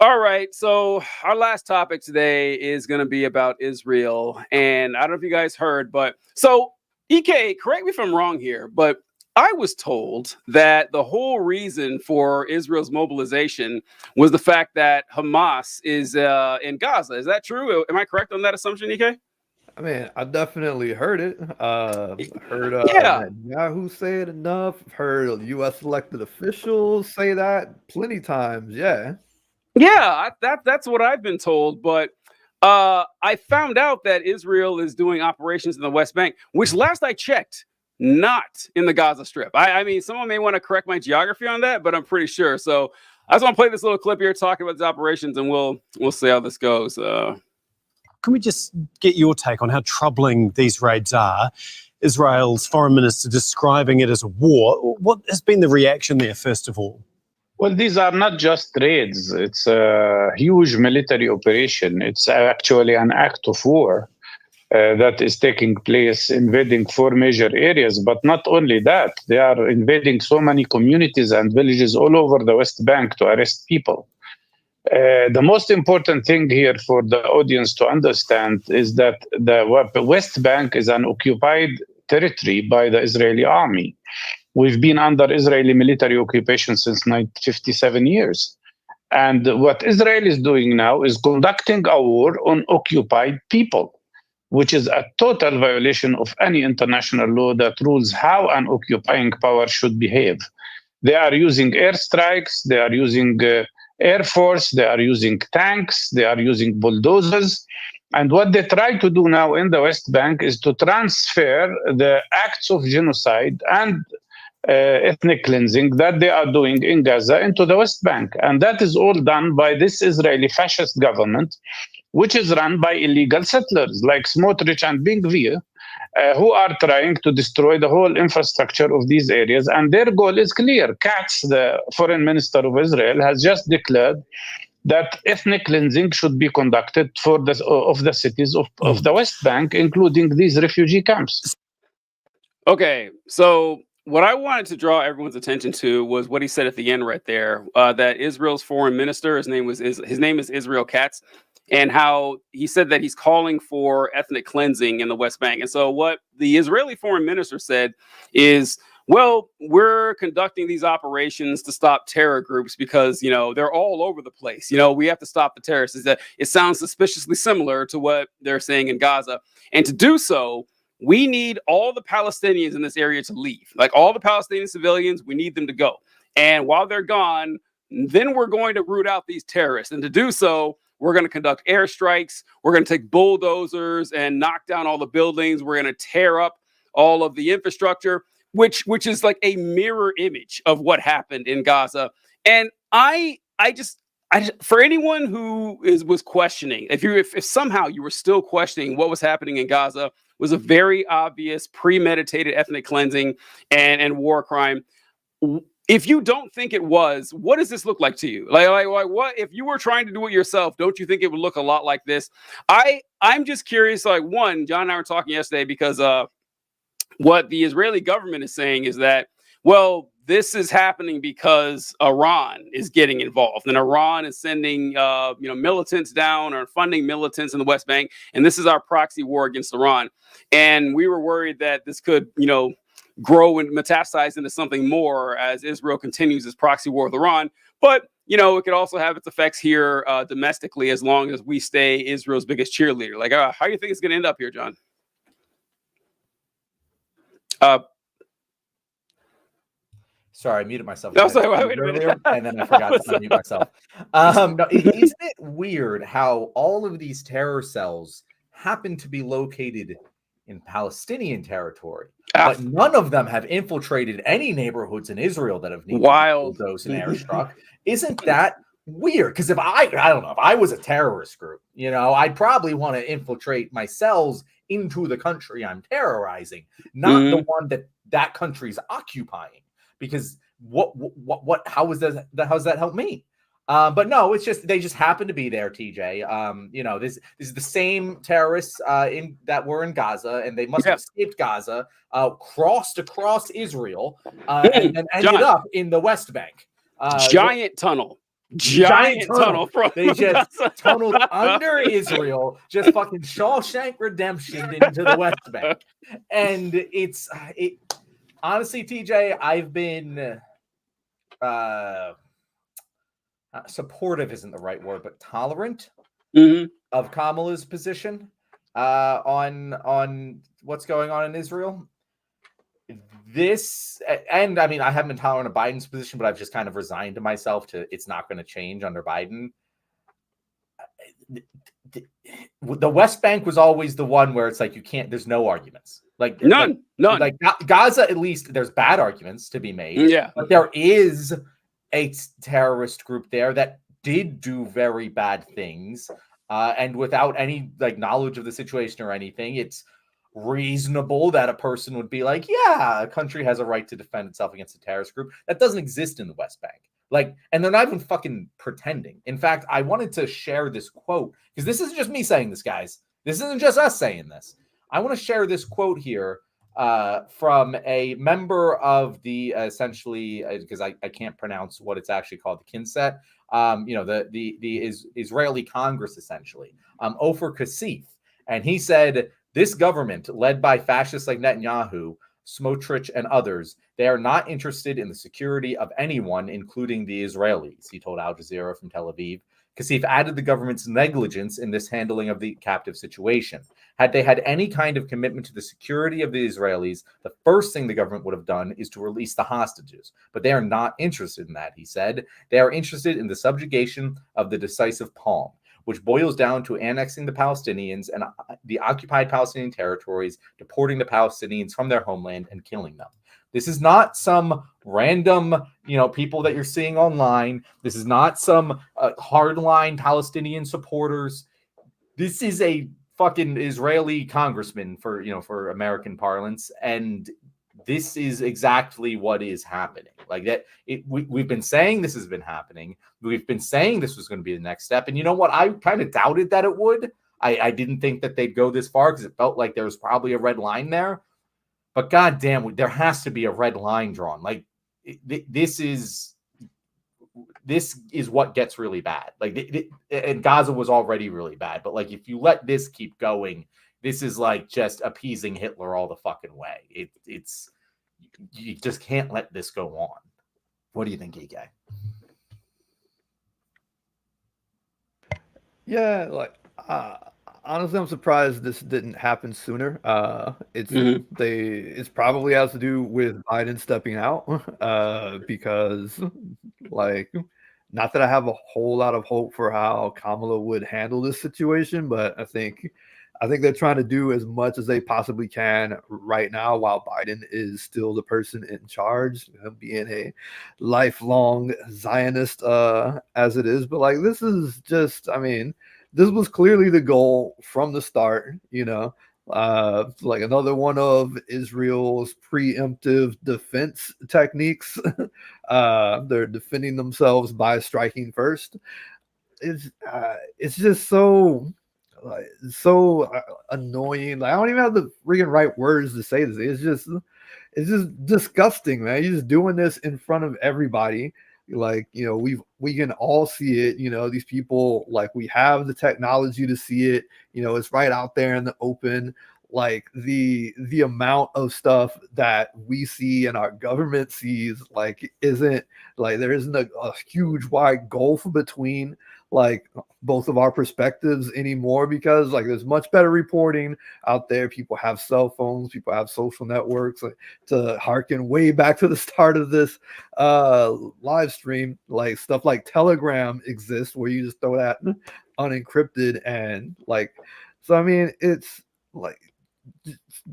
all right, so our last topic today is going to be about Israel, and I don't know if you guys heard, but so EK, correct me if I'm wrong here, but I was told that the whole reason for Israel's mobilization was the fact that Hamas is in Gaza. Is that true? Am I correct on that assumption, EK? I mean, I definitely heard it. Heard Netanyahu say it enough. Heard U.S. elected officials say that plenty times. Yeah. Yeah, that's what I've been told. But I found out that Israel is doing operations in the West Bank, which last I checked, not in the Gaza Strip. I mean, someone may want to correct my geography on that, but I'm pretty sure. So I just want to play this little clip here talking about the operations, and we'll see how this goes. Can we just get your take on how troubling these raids are? Israel's foreign minister describing it as a war. What has been the reaction there, first of all? Well, these are not just raids. It's a huge military operation. It's actually an act of war that is taking place, invading 4 major areas. But not only that, they are invading so many communities and villages all over the West Bank to arrest people. The most important thing here for the audience to understand is that the West Bank is an occupied territory by the Israeli army. We've been under Israeli military occupation since 57 years. And what Israel is doing now is conducting a war on occupied people, which is a total violation of any international law that rules how an occupying power should behave. They are using airstrikes, they are using air force, they are using tanks, they are using bulldozers. And what they try to do now in the West Bank is to transfer the acts of genocide and ethnic cleansing that they are doing in Gaza into the West Bank. And that is all done by this Israeli fascist government, which is run by illegal settlers like Smotrich and Ben Gvir, who are trying to destroy the whole infrastructure of these areas. And their goal is clear. Katz, the foreign minister of Israel, has just declared that ethnic cleansing should be conducted of the cities of the West Bank, including these refugee camps. Okay, so what I wanted to draw everyone's attention to was what he said at the end right there, that Israel's foreign minister, his name is Israel Katz, and how he said that he's calling for ethnic cleansing in the West Bank. And so what the Israeli foreign minister said is, well, we're conducting these operations to stop terror groups because, they're all over the place. We have to stop the terrorists. It sounds suspiciously similar to what they're saying in Gaza. And to do so, we need all the Palestinians in this area to leave. Like all the Palestinian civilians, we need them to go. And while they're gone, then we're going to root out these terrorists. And to do so, we're going to conduct airstrikes. We're going to take bulldozers and knock down all the buildings. We're going to tear up all of the infrastructure, which is like a mirror image of what happened in Gaza. And I just for anyone who was questioning, if somehow you were still questioning what was happening in Gaza, was a very obvious premeditated ethnic cleansing and war crime. If you don't think it was, what does this look like to you? Like what if you were trying to do it yourself? Don't you think it would look a lot like this? I'm just curious. Like one, John and I were talking yesterday because what the Israeli government is saying is that, well, this is happening because Iran is getting involved, and Iran is sending, militants down or funding militants in the West Bank, and this is our proxy war against Iran. And we were worried that this could, grow and metastasize into something more as Israel continues its proxy war with Iran. But it could also have its effects here domestically as long as we stay Israel's biggest cheerleader. Like, how do you think it's going to end up here, John? Sorry, I muted myself. No, sorry, wait a earlier, minute. and then I forgot to mute myself. Isn't it weird how all of these terror cells happen to be located in Palestinian territory. Ah. But none of them have infiltrated any neighborhoods in Israel that have needed Wild. to bulldoze and airstruck. Isn't that weird? Because if I don't know, if I was a terrorist group, you know, I'd probably want to infiltrate my cells into the country I'm terrorizing, not the one that country's occupying. Because how's that help me? But no, it's just they just happen to be there, TJ. You know, this is the same terrorists that were in Gaza, and they must have escaped Gaza, crossed across Israel, and then ended up in the West Bank. Giant tunnel from they just Gaza. tunneled under Israel, just fucking Shawshank Redemption into the West Bank. And it honestly, TJ, I've been supportive isn't the right word, but tolerant of Kamala's position on what's going on in Israel. This, and I mean, I haven't been tolerant of Biden's position, but I've just kind of resigned to myself to it's not going to change under Biden. The West Bank was always the one where it's like you can't. There's no arguments. Like none. Like Gaza, at least there's bad arguments to be made. Yeah, but there is a terrorist group there that did do very bad things, and without any like knowledge of the situation or anything, it's reasonable that a person would be like, yeah, a country has a right to defend itself against a terrorist group. That doesn't exist in the West Bank. Like, and they're not even fucking pretending. In fact, I wanted to share this quote because this isn't just me saying this, guys. This isn't just us saying this. I want to share this quote here from a member of the essentially, because I can't pronounce what it's actually called, the Knesset, you know, the Israeli Congress, essentially, Ofer Kasif. And he said, this government, led by fascists like Netanyahu, Smotrich, and others, they are not interested in the security of anyone, including the Israelis, he told Al Jazeera from Tel Aviv. Kasif added the government's negligence in this handling of the captive situation. Had they had any kind of commitment to the security of the Israelis, the first thing the government would have done is to release the hostages. But they are not interested in that, he said. They are interested in the subjugation of the decisive palm, which boils down to annexing the Palestinians and the occupied Palestinian territories, deporting the Palestinians from their homeland and killing them. This is not some random, you know, people that you're seeing online. This is not some hardline Palestinian supporters. This is a fucking Israeli congressman for American parlance. And this is exactly what is happening. Like that, we've been saying this has been happening. We've been saying this was going to be the next step. And you know what? I kind of doubted that it would. I didn't think that they'd go this far because it felt like there was probably a red line there. But goddamn, there has to be a red line drawn. Like this is what gets really bad. Like and Gaza was already really bad. But like if you let this keep going, this is like just appeasing Hitler all the fucking way. It's you just can't let this go on. What do you think, EK? Yeah, like honestly, I'm surprised this didn't happen sooner. It's probably has to do with Biden stepping out because, like, not that I have a whole lot of hope for how Kamala would handle this situation, but I think they're trying to do as much as they possibly can right now while Biden is still the person in charge, being a lifelong Zionist as it is. But like, this is just, I mean, this was clearly the goal from the start, you know, like another one of Israel's preemptive defense techniques. They're defending themselves by striking first. It's just so annoying. Like, I don't even have the freaking right words to say this. It's just disgusting, man. You're just doing this in front of everybody. Like, you know, we can all see it. You know, these people, like, we have the technology to see it. You know, it's right out there in the open. Like the amount of stuff that we see and our government sees, like, isn't like there isn't a huge wide gulf between like both of our perspectives anymore, because like there's much better reporting out there. People have cell phones, people have social networks. Like, to harken way back to the start of this live stream, like stuff like Telegram exists where you just throw that unencrypted, and like, so I mean, it's like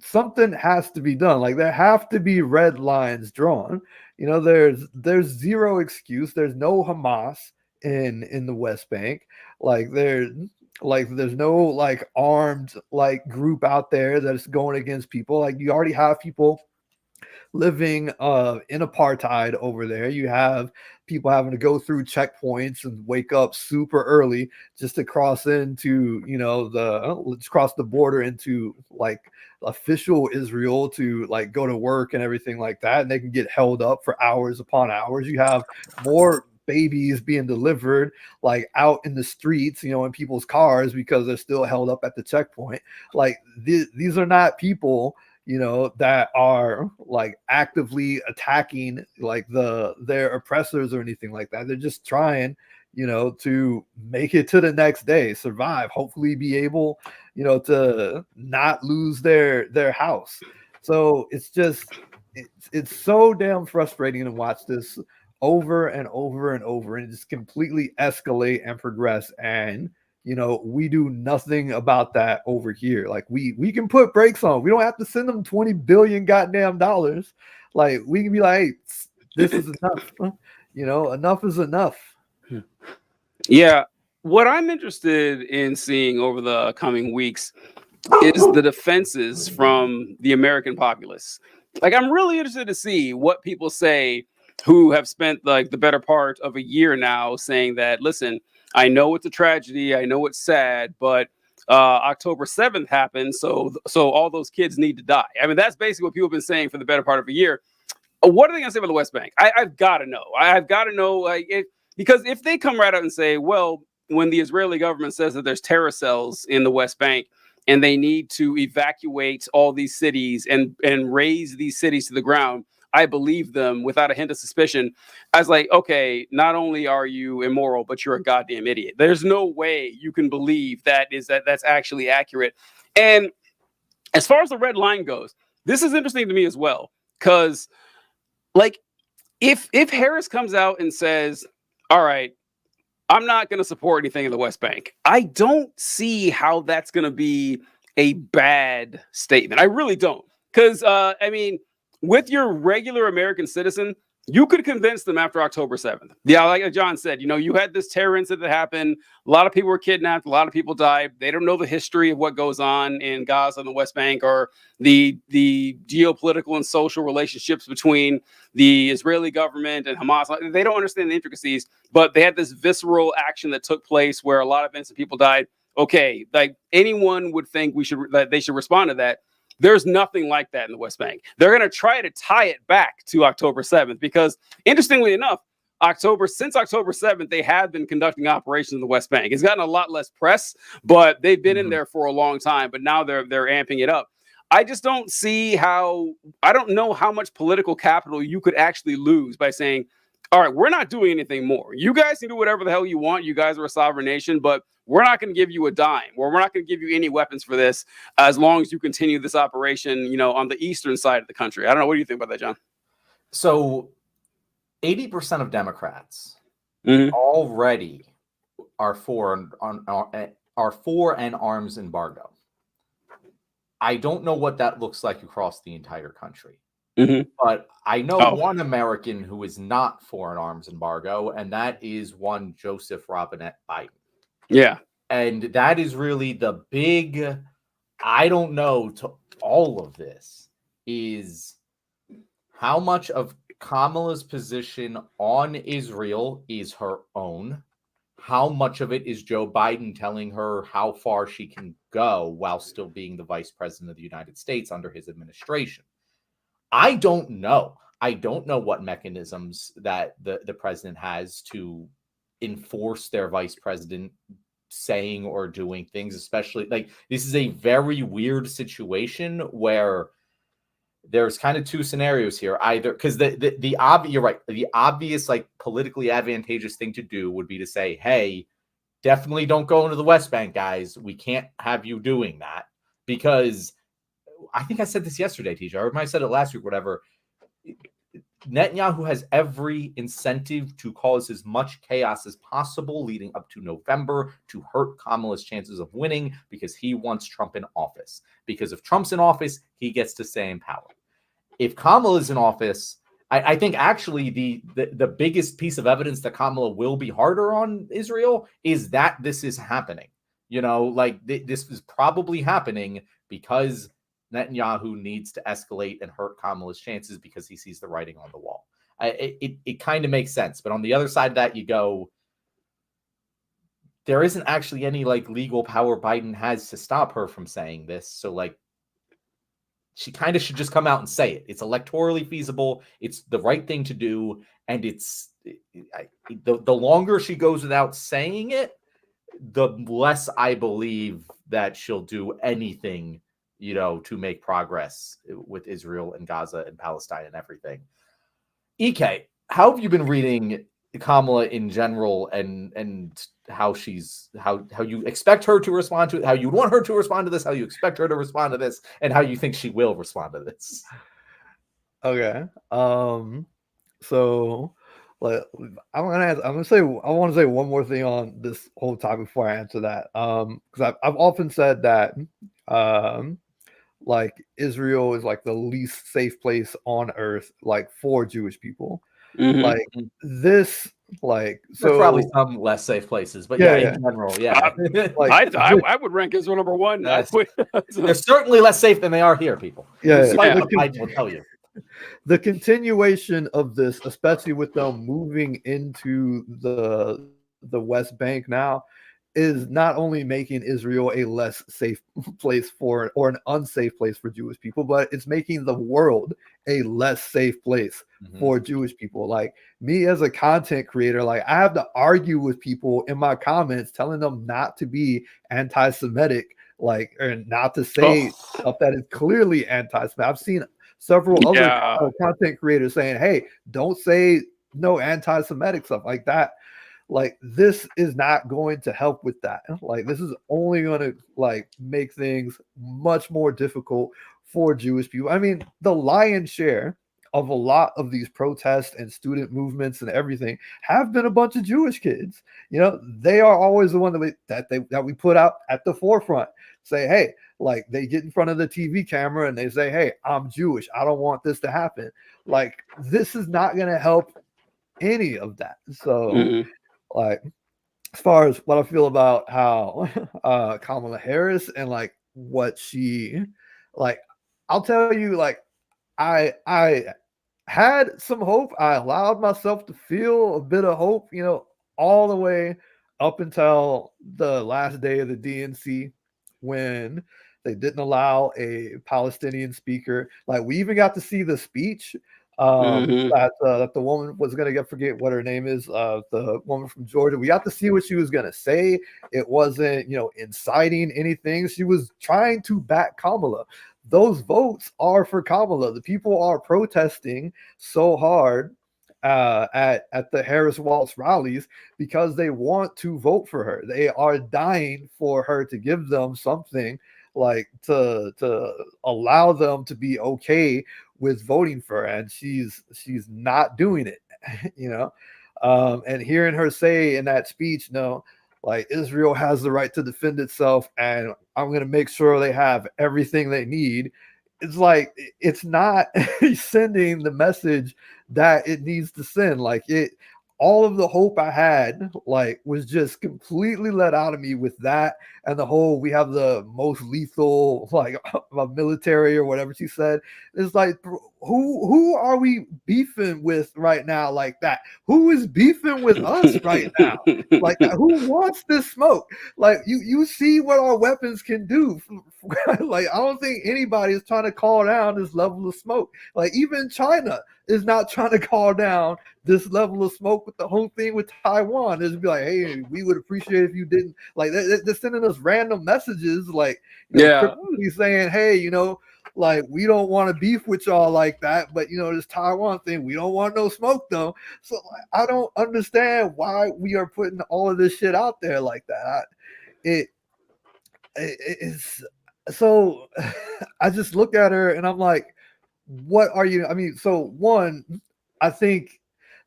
something has to be done. Like there have to be red lines drawn. You know, there's zero excuse. There's no Hamas in the West Bank. There's no like armed like group out there that's going against people. Like you already have people living in apartheid over there. You have people having to go through checkpoints and wake up super early just to cross into, you know, let's cross the border into like official Israel to like go to work and everything like that. And they can get held up for hours upon hours. You have more babies being delivered like out in the streets, you know, in people's cars because they're still held up at the checkpoint. Like these are not people, you know, that are like actively attacking like their oppressors or anything like that. They're just trying, you know, to make it to the next day, survive, hopefully be able, you know, to not lose their house. So it's just it's so damn frustrating to watch this over and over and over, and just completely escalate and progress. And you know, we do nothing about that over here. Like we can put brakes on. We don't have to send them 20 billion goddamn dollars. Like we can be like, hey, this is enough. You know, enough is enough. Yeah. What I'm interested in seeing over the coming weeks is the defenses from the American populace. Like I'm really interested to see what people say who have spent like the better part of a year now saying that, listen, I know it's a tragedy, I know it's sad, but October 7th happened, so all those kids need to die. I mean, that's basically what people have been saying for the better part of a year. What are they going to say about the West Bank? I've got to know. I've got to know, like, because if they come right out and say, well, when the Israeli government says that there's terror cells in the West Bank and they need to evacuate all these cities and raise these cities to the ground, I believe them without a hint of suspicion. I was like, okay, not only are you immoral, but you're a goddamn idiot. There's no way you can believe that's actually accurate. And as far as the red line goes, this is interesting to me as well, because like if Harris comes out and says, all right, I'm not going to support anything in the West Bank, I don't see how that's going to be a bad statement. I really don't. Because, I mean, with your regular American citizen, you could convince them after October 7th. Yeah, like John said, you know, you had this terror incident that happened. A lot of people were kidnapped. A lot of people died. They don't know the history of what goes on in Gaza and the West Bank, or the geopolitical and social relationships between the Israeli government and Hamas. They don't understand the intricacies, but they had this visceral action that took place where a lot of innocent people died. Okay, like anyone would think that they should respond to that. There's nothing like that in the West Bank. They're going to try to tie it back to October 7th because, interestingly enough, since October 7th, they have been conducting operations in the West Bank. It's gotten a lot less press, but they've been in there for a long time. But now they're amping it up. I just don't see how. I don't know how much political capital you could actually lose by saying, all right, we're not doing anything more. You guys can do whatever the hell you want. You guys are a sovereign nation, but we're not going to give you a dime, or we're not going to give you any weapons for this as long as you continue this operation, you know, on the eastern side of the country. I don't know. What do you think about that, John? So 80% of Democrats already are for an arms embargo. I don't know what that looks like across the entire country. But I know one American who is not for an arms embargo, and that is one Joseph Robinette Biden. Yeah. And that is really the big, I don't know, to all of this is how much of Kamala's position on Israel is her own. How much of it is Joe Biden telling her how far she can go while still being the vice president of the United States under his administration? I don't know. I don't know what mechanisms that the president has to enforce their vice president saying or doing things, especially like this is a very weird situation where there's kind of two scenarios here. Either because the obvious, you're right, the obvious like politically advantageous thing to do would be to say, hey, definitely don't go into the West Bank, guys. We can't have you doing that, because I think I said this yesterday, TJ, or I might have said it last week, whatever. Netanyahu has every incentive to cause as much chaos as possible leading up to November to hurt Kamala's chances of winning because he wants Trump in office. Because if Trump's in office, he gets to stay in power. If Kamala is in office, I think actually the biggest piece of evidence that Kamala will be harder on Israel is that this is happening. You know, like this is probably happening because Netanyahu needs to escalate and hurt Kamala's chances because he sees the writing on the wall. It kind of makes sense. But on the other side of that, you go, there isn't actually any like legal power Biden has to stop her from saying this. So like, she kind of should just come out and say it. It's electorally feasible. It's the right thing to do. And the longer she goes without saying it, the less I believe that she'll do anything, you know, to make progress with Israel and Gaza and Palestine and everything. EK, how have you been reading Kamala in general and how you expect her to respond to it, how you want her to respond to this, how you expect her to respond to this, and how you think she will respond to this? Okay. So like I want to say one more thing on this whole topic before I answer that. Because I've often said that like Israel is like the least safe place on earth, like for Jewish people. Mhm. Like this, like so There's probably some less safe places, but yeah, in general, yeah. like I would rank Israel number one. They're certainly less safe than they are here, people. Despite what Biden will tell you. The continuation of this, especially with them moving into the West Bank now, is not only making Israel a less safe place or an unsafe place for Jewish people, but it's making the world a less safe place for Jewish people. Like me as a content creator, like I have to argue with people in my comments, telling them not to be anti-Semitic, like, or not to say stuff that is clearly anti-Semitic. I've seen several other content creators saying, hey, don't say no anti-Semitic stuff like that. Like this is not going to help with that. Like this is only going to like make things much more difficult for Jewish people. I mean, the lion's share of a lot of these protests and student movements and everything have been a bunch of Jewish kids. You know, they are always the one that we put out at the forefront. Say, hey, like they get in front of the TV camera and they say, hey, I'm Jewish. I don't want this to happen. Like this is not going to help any of that. So like as far as what I feel about how Kamala Harris and like what she like, I'll tell you, like I had some hope. I allowed myself to feel a bit of hope, you know, all the way up until the last day of the DNC when they didn't allow a Palestinian speaker. Like we even got to see the speech that the woman was going to forget what her name is, the woman from Georgia. We got to see what she was going to say. It wasn't, you know, inciting anything. She was trying to back Kamala. Those votes are for Kamala. The people are protesting so hard at the Harris Waltz rallies because they want to vote for her. They are dying for her to give them something, like to allow them to be okay with voting for her, and she's not doing it. You know, and hearing her say in that speech, no, like Israel has the right to defend itself, and I'm going to make sure they have everything they need. It's like it's not sending the message that it needs to send. Like all of the hope I had, like, was just completely let out of me with that, and the whole we have the most lethal like military or whatever she said. It's like, who are we beefing with right now like that? Who is beefing with us right now? Like, who wants this smoke? Like, you see what our weapons can do. Like, I don't think anybody is trying to call down this level of smoke. Like, even China is not trying to call down this level of smoke with the whole thing with Taiwan. It's be like, hey, we would appreciate if you didn't. Like, they're sending us random messages, like, cryptically saying, hey, you know, like, we don't want to beef with y'all like that, but, you know, this Taiwan thing, we don't want no smoke though. So like, I don't understand why we are putting all of this shit out there like that. It's so I just look at her and I'm like, what are you? I mean, so one, I think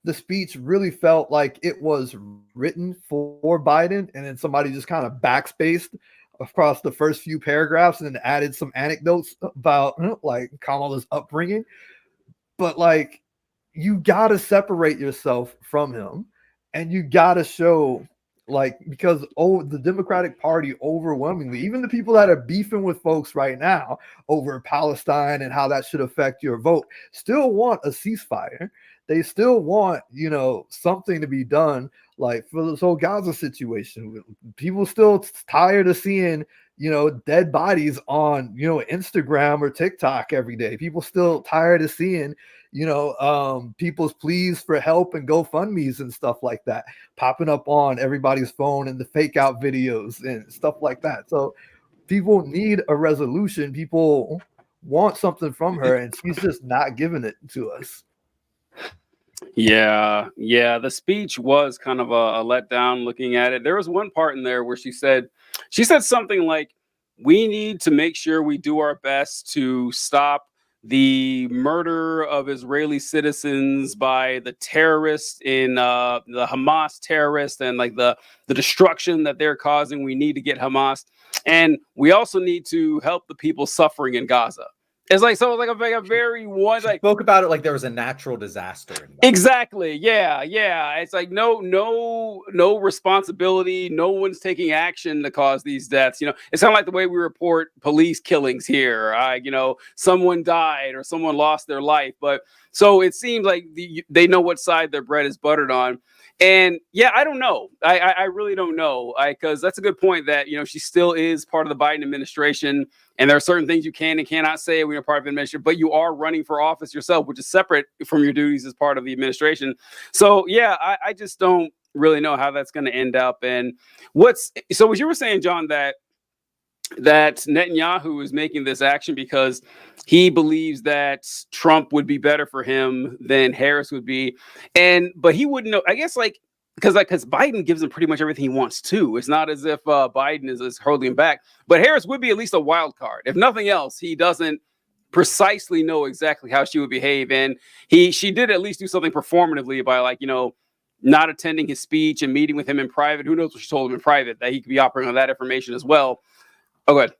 the speech really felt like it was written for Biden, and then somebody just kind of backspaced across the first few paragraphs and then added some anecdotes about like Kamala's upbringing. But like, you got to separate yourself from him, and you got to show like, because the Democratic Party overwhelmingly, even the people that are beefing with folks right now over Palestine and how that should affect your vote, still want a ceasefire. They still want, something to be done, like for this whole Gaza situation. People still tired of seeing, dead bodies on, Instagram or TikTok every day. People still tired of seeing, people's pleas for help and GoFundMe's and stuff like that popping up on everybody's phone and the fake out videos and stuff like that. So people need a resolution. People want something from her, and she's just not giving it to us. Yeah. The speech was kind of a letdown looking at it. There was one part in there where she said something like, we need to make sure we do our best to stop the murder of Israeli citizens by the terrorists in the Hamas terrorists and like the destruction that they're causing. We need to get Hamas, and we also need to help the people suffering in Gaza. It's like, so like a very one, like, spoke about it like there was a natural disaster. Exactly. Yeah. It's like no responsibility. No one's taking action to cause these deaths. It's kind of like the way we report police killings here. Someone died or someone lost their life. But so it seems like they know what side their bread is buttered on. And yeah, I don't know. I really don't know. Because that's a good point that, she still is part of the Biden administration. And there are certain things you can and cannot say when you're part of the administration, but you are running for office yourself, which is separate from your duties as part of the administration. So yeah, I just don't really know how that's going to end up. And what you were saying, John, that Netanyahu is making this action because he believes that Trump would be better for him than Harris would be. But he wouldn't know, I guess, because Biden gives him pretty much everything he wants to. It's not as if Biden is holding him back. But Harris would be at least a wild card. If nothing else, he doesn't precisely know exactly how she would behave. And she did at least do something performatively by not attending his speech and meeting with him in private. Who knows what she told him in private, that he could be operating on that information as well. Oh, go ahead.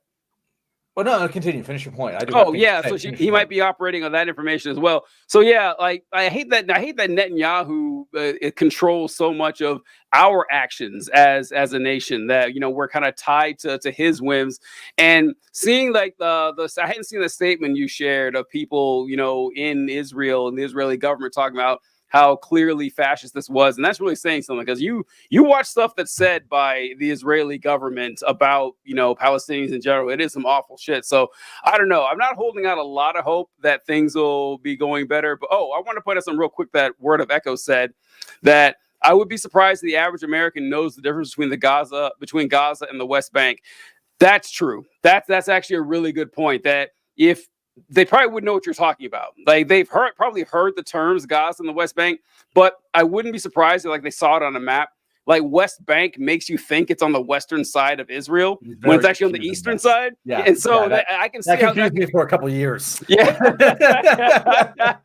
Well, no, continue. Finish your point. So he might be operating on that information as well. So yeah, like I hate that Netanyahu controls so much of our actions as a nation, that we're kind of tied to his whims. And seeing I hadn't seen the statement you shared of people in Israel and the Israeli government talking about how clearly fascist this was. And that's really saying something, because you watch stuff that's said by the Israeli government about, Palestinians in general. It is some awful shit. So I don't know. I'm not holding out a lot of hope that things will be going better. But, I want to point out something real quick that Word of Echo said, that I would be surprised if the average American knows the difference between Gaza and the West Bank. That's true. That's actually a really good point, that if they probably wouldn't know what you're talking about. Like, they've probably heard the terms Gaza and the West Bank, but I wouldn't be surprised if they saw it on a map. Like, West Bank makes you think it's on the western side of Israel when it's actually on the eastern side. Yeah, and so I can see that confused me for a couple of years. Yeah.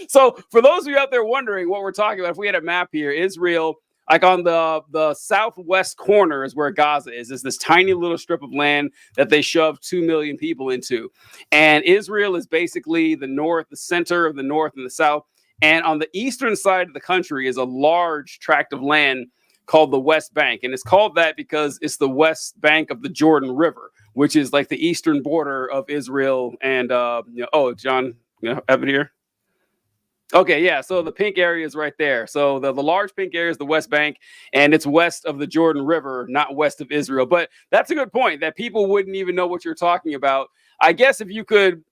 So for those of you out there wondering what we're talking about, if we had a map here, Israel, like on the southwest corner is where Gaza is. It's this tiny little strip of land that they shoved 2 million people into. And Israel is basically the center of the north and the south. And on the eastern side of the country is a large tract of land called the West Bank. And it's called that because it's the west bank of the Jordan River, which is like the eastern border of Israel. And, John, have it here. Okay, yeah. So the pink area is right there. So the large pink area is the West Bank, and it's west of the Jordan River, not west of Israel. But that's a good point, that people wouldn't even know what you're talking about. I guess if you could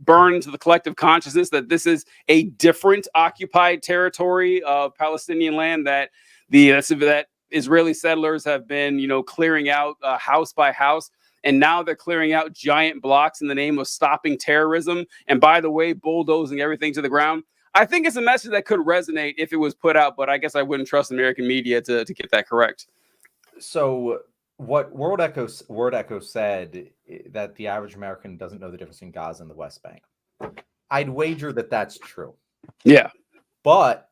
burn into the collective consciousness that this is a different occupied territory of Palestinian land that that Israeli settlers have been, clearing out house by house. And now they're clearing out giant blocks in the name of stopping terrorism. And by the way, bulldozing everything to the ground. I think it's a message that could resonate if it was put out, but I guess I wouldn't trust American media to get that correct. So what Word Echo said, that the average American doesn't know the difference between Gaza and the West Bank. I'd wager that that's true. Yeah. But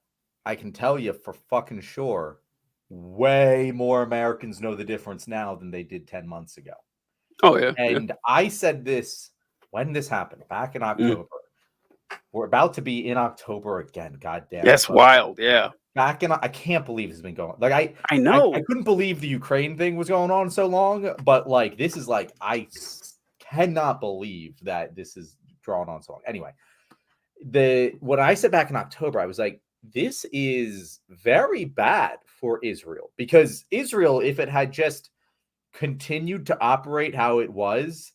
I can tell you for fucking sure, way more Americans know the difference now than they did 10 months ago. Oh yeah. And I said this when this happened back in October. We're about to be in October again. God damn. That's wild. Yeah. Back in, I can't believe it's been going. Like I know. I couldn't believe the Ukraine thing was going on so long, but like this is like I cannot believe that this is drawn on so long. Anyway, what I said back in October, I was like, this is very bad for Israel, because Israel, if it had just continued to operate how it was,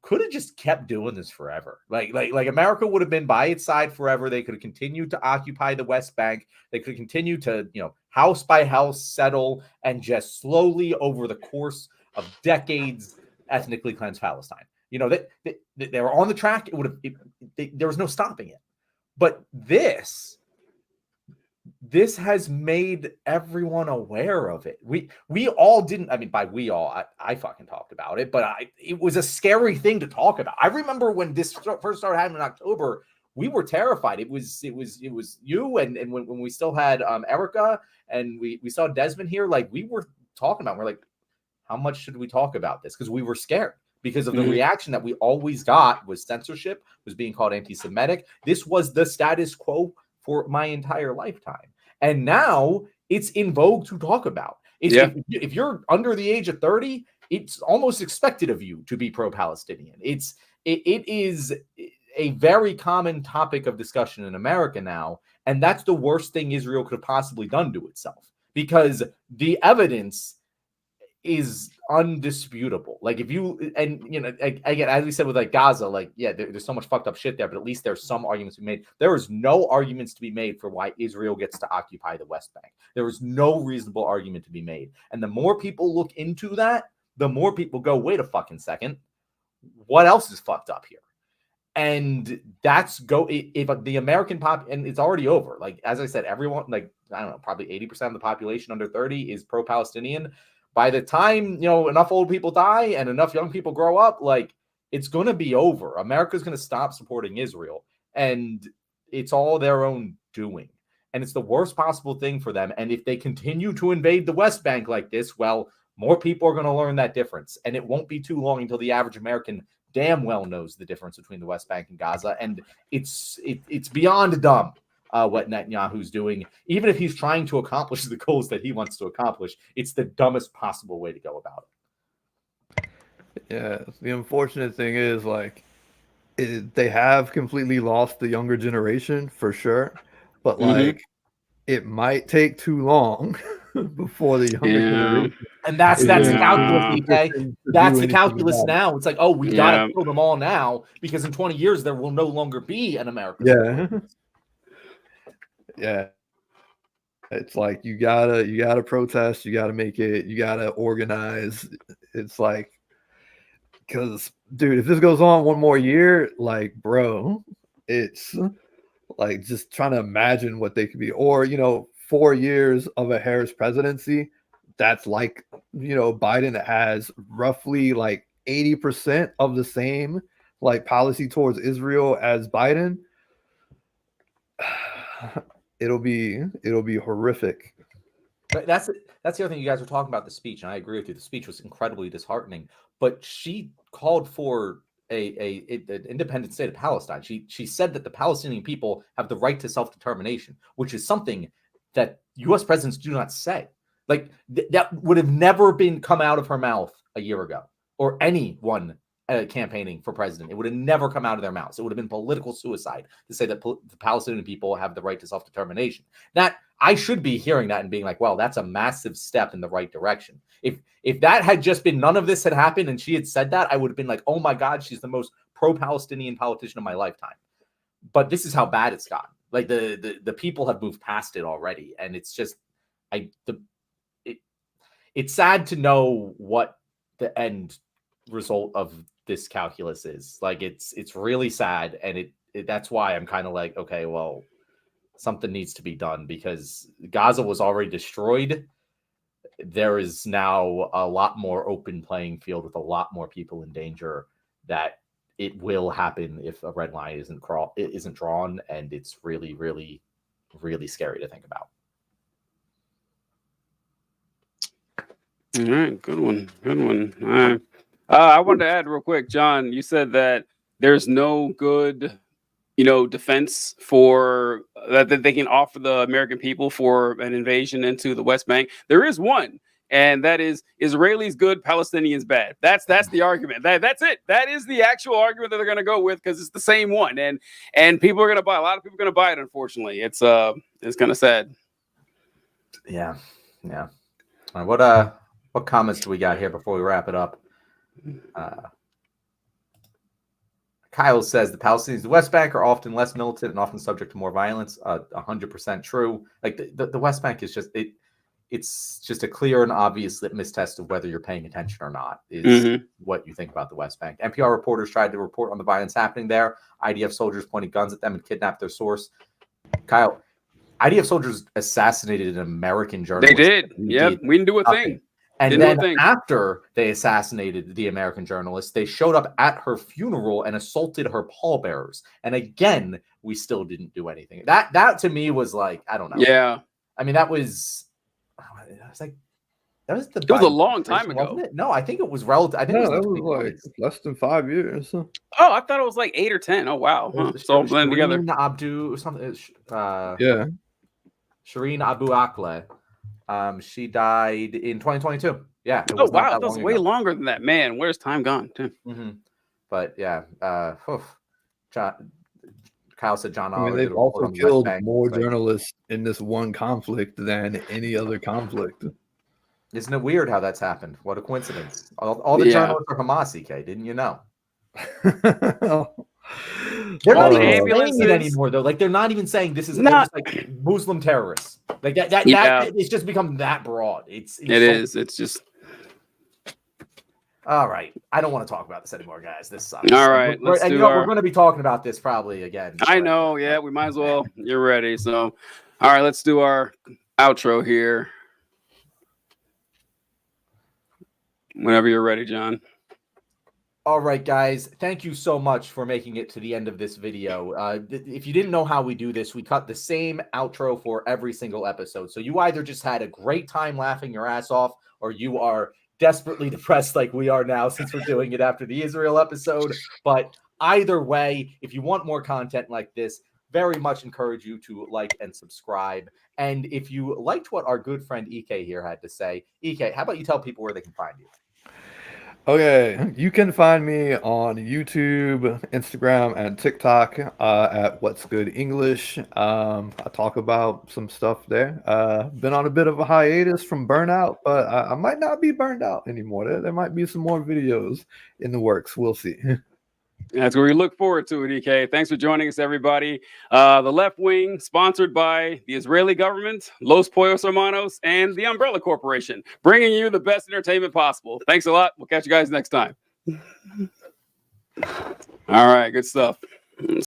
could have just kept doing this forever. Like America would have been by its side forever. They could have continued to occupy the West Bank. They could continue to, house by house settle and just slowly over the course of decades ethnically cleanse Palestine. They were on the track. It would have. There was no stopping it. But this has made everyone aware of it. We all didn't. I mean, by we all, I fucking talked about it, but it was a scary thing to talk about. I remember when this first started happening in October, we were terrified. It was you and when we still had Erica and we saw Desmond here, like we were talking about. We're like, how much should we talk about this? Because we were scared. Because of the reaction that we always got was censorship, was being called anti-Semitic. This was the status quo for my entire lifetime. And now it's in vogue to talk about. If you're under the age of 30, it's almost expected of you to be pro-Palestinian. It is a very common topic of discussion in America now. And that's the worst thing Israel could have possibly done to itself, because the evidence is undisputable. Like if you, and again, as we said with like Gaza, like, yeah, there's so much fucked up shit there, but at least there's some arguments to be made. There is no arguments to be made for why Israel gets to occupy the West Bank. There is no reasonable argument to be made. And the more people look into that, the more people go, wait a fucking second, what else is fucked up here? And if the American and it's already over. Like, as I said, everyone, like, I don't know, probably 80% of the population under 30 is pro-Palestinian. By the time, enough old people die and enough young people grow up, like, it's going to be over. America's going to stop supporting Israel, and it's all their own doing. And it's the worst possible thing for them. And if they continue to invade the West Bank like this, well, more people are going to learn that difference. And it won't be too long until the average American damn well knows the difference between the West Bank and Gaza. And it's beyond dumb. What Netanyahu's doing, even if he's trying to accomplish the goals that he wants to accomplish, it's the dumbest possible way to go about it. Yeah, the unfortunate thing is, like, they have completely lost the younger generation for sure, but like, it might take too long before the younger generation. And that's the calculus, okay? That's the calculus now. It's like, oh, we gotta kill them all now, because in 20 years there will no longer be an American. Yeah. Yeah, it's like you gotta protest, you gotta make it, you gotta organize. It's like, because dude, if this goes on one more year, like, bro, it's like just trying to imagine what they could be. Or 4 years of a Harris presidency, that's like, Biden has roughly like 80% of the same like policy towards Israel as Biden. It'll be horrific. But that's the other thing you guys were talking about, the speech, and I agree with you. The speech was incredibly disheartening, but she called for an independent state of Palestine. She said that the Palestinian people have the right to self-determination, which is something that U.S. presidents do not say. Like that would have never come out of her mouth a year ago, or anyone campaigning for president. It would have never come out of their mouths. It would have been political suicide to say that the Palestinian people have the right to self-determination. That I should be hearing that and being like, well, that's a massive step in the right direction. If that had just been, none of this had happened and she had said that, I would have been like, oh my God, she's the most pro-Palestinian politician of my lifetime. But this is how bad it's gotten. Like the people have moved past it already. And it's just, it's sad to know what the end result of this calculus is. Like, it's really sad, and that's why I'm kind of like, okay, well, something needs to be done, because Gaza was already destroyed. There is now a lot more open playing field with a lot more people in danger. That it will happen if a red line isn't drawn, and it's really, really really scary to think about. All right, good one, good one. All right. I wanted to add real quick, John. You said that there's no good, defense for that they can offer the American people for an invasion into the West Bank. There is one, and that is Israelis good, Palestinians bad. That's the argument. That's it. That is the actual argument that they're going to go with because it's the same one, and people are going to buy. A lot of people are going to buy it. Unfortunately, it's kind of sad. Yeah. All right, what comments do we got here before we wrap it up? Kyle says the Palestinians, the West Bank, are often less militant and often subject to more violence. 100% true. Like the West Bank is just it's just a clear and obvious litmus test of whether you're paying attention or not is what you think about the West Bank. NPR reporters tried to report on the violence happening there. IDF soldiers pointed guns at them and kidnapped their source. Kyle, IDF soldiers assassinated an American journalist. They did. Yep, we didn't do a thing. And then after they assassinated the American journalist, they showed up at her funeral and assaulted her pallbearers. And again, we still didn't do anything. That to me was like, I don't know. Yeah. I mean, that was like, that was the. It was a long time ago. Wasn't it? No, I think it was relative. I think No, that was like less than 5 years. Oh, I thought it was like 8 or 10. Oh, wow. Huh. It's all blended together. Abdu something. Yeah. Shireen Abu Akleh. She died in 2022. Yeah. Oh, wow. That was way longer than that. Man, where's time gone? But yeah. Kyle said John. I mean, they've also killed more journalists in this one conflict than any other conflict. Isn't it weird how that's happened? What a coincidence. All the journalists are Hamas, EK. Didn't you know? They're not even saying it anymore, though. Like, they're not even saying this is not like Muslim terrorists. Like that it's just become that broad. It is. It's just. All right. I don't want to talk about this anymore, guys. This sucks. All right. We're going to be talking about this probably again. I know. Yeah, we might as well. You're ready. So, all right, let's do our outro here. Whenever you're ready, John. All right, guys. Thank you so much for making it to the end of this video. If you didn't know how we do this, we cut the same outro for every single episode. So you either just had a great time laughing your ass off, or you are desperately depressed like we are now since we're doing it after the Israel episode. But either way, if you want more content like this, very much encourage you to like and subscribe. And if you liked what our good friend EK here had to say, EK, how about you tell people where they can find you? Okay, you can find me on YouTube, Instagram, and TikTok at What's Good English. I talk about some stuff there. Been on a bit of a hiatus from burnout, but I might not be burned out anymore. There might be some more videos in the works. We'll see. That's where we look forward to it, EK. Thanks for joining us, everybody. The Left Wing, sponsored by the Israeli government, Los Pollos Hermanos, and the Umbrella Corporation, bringing you the best entertainment possible. Thanks a lot. We'll catch you guys next time. All right, good stuff.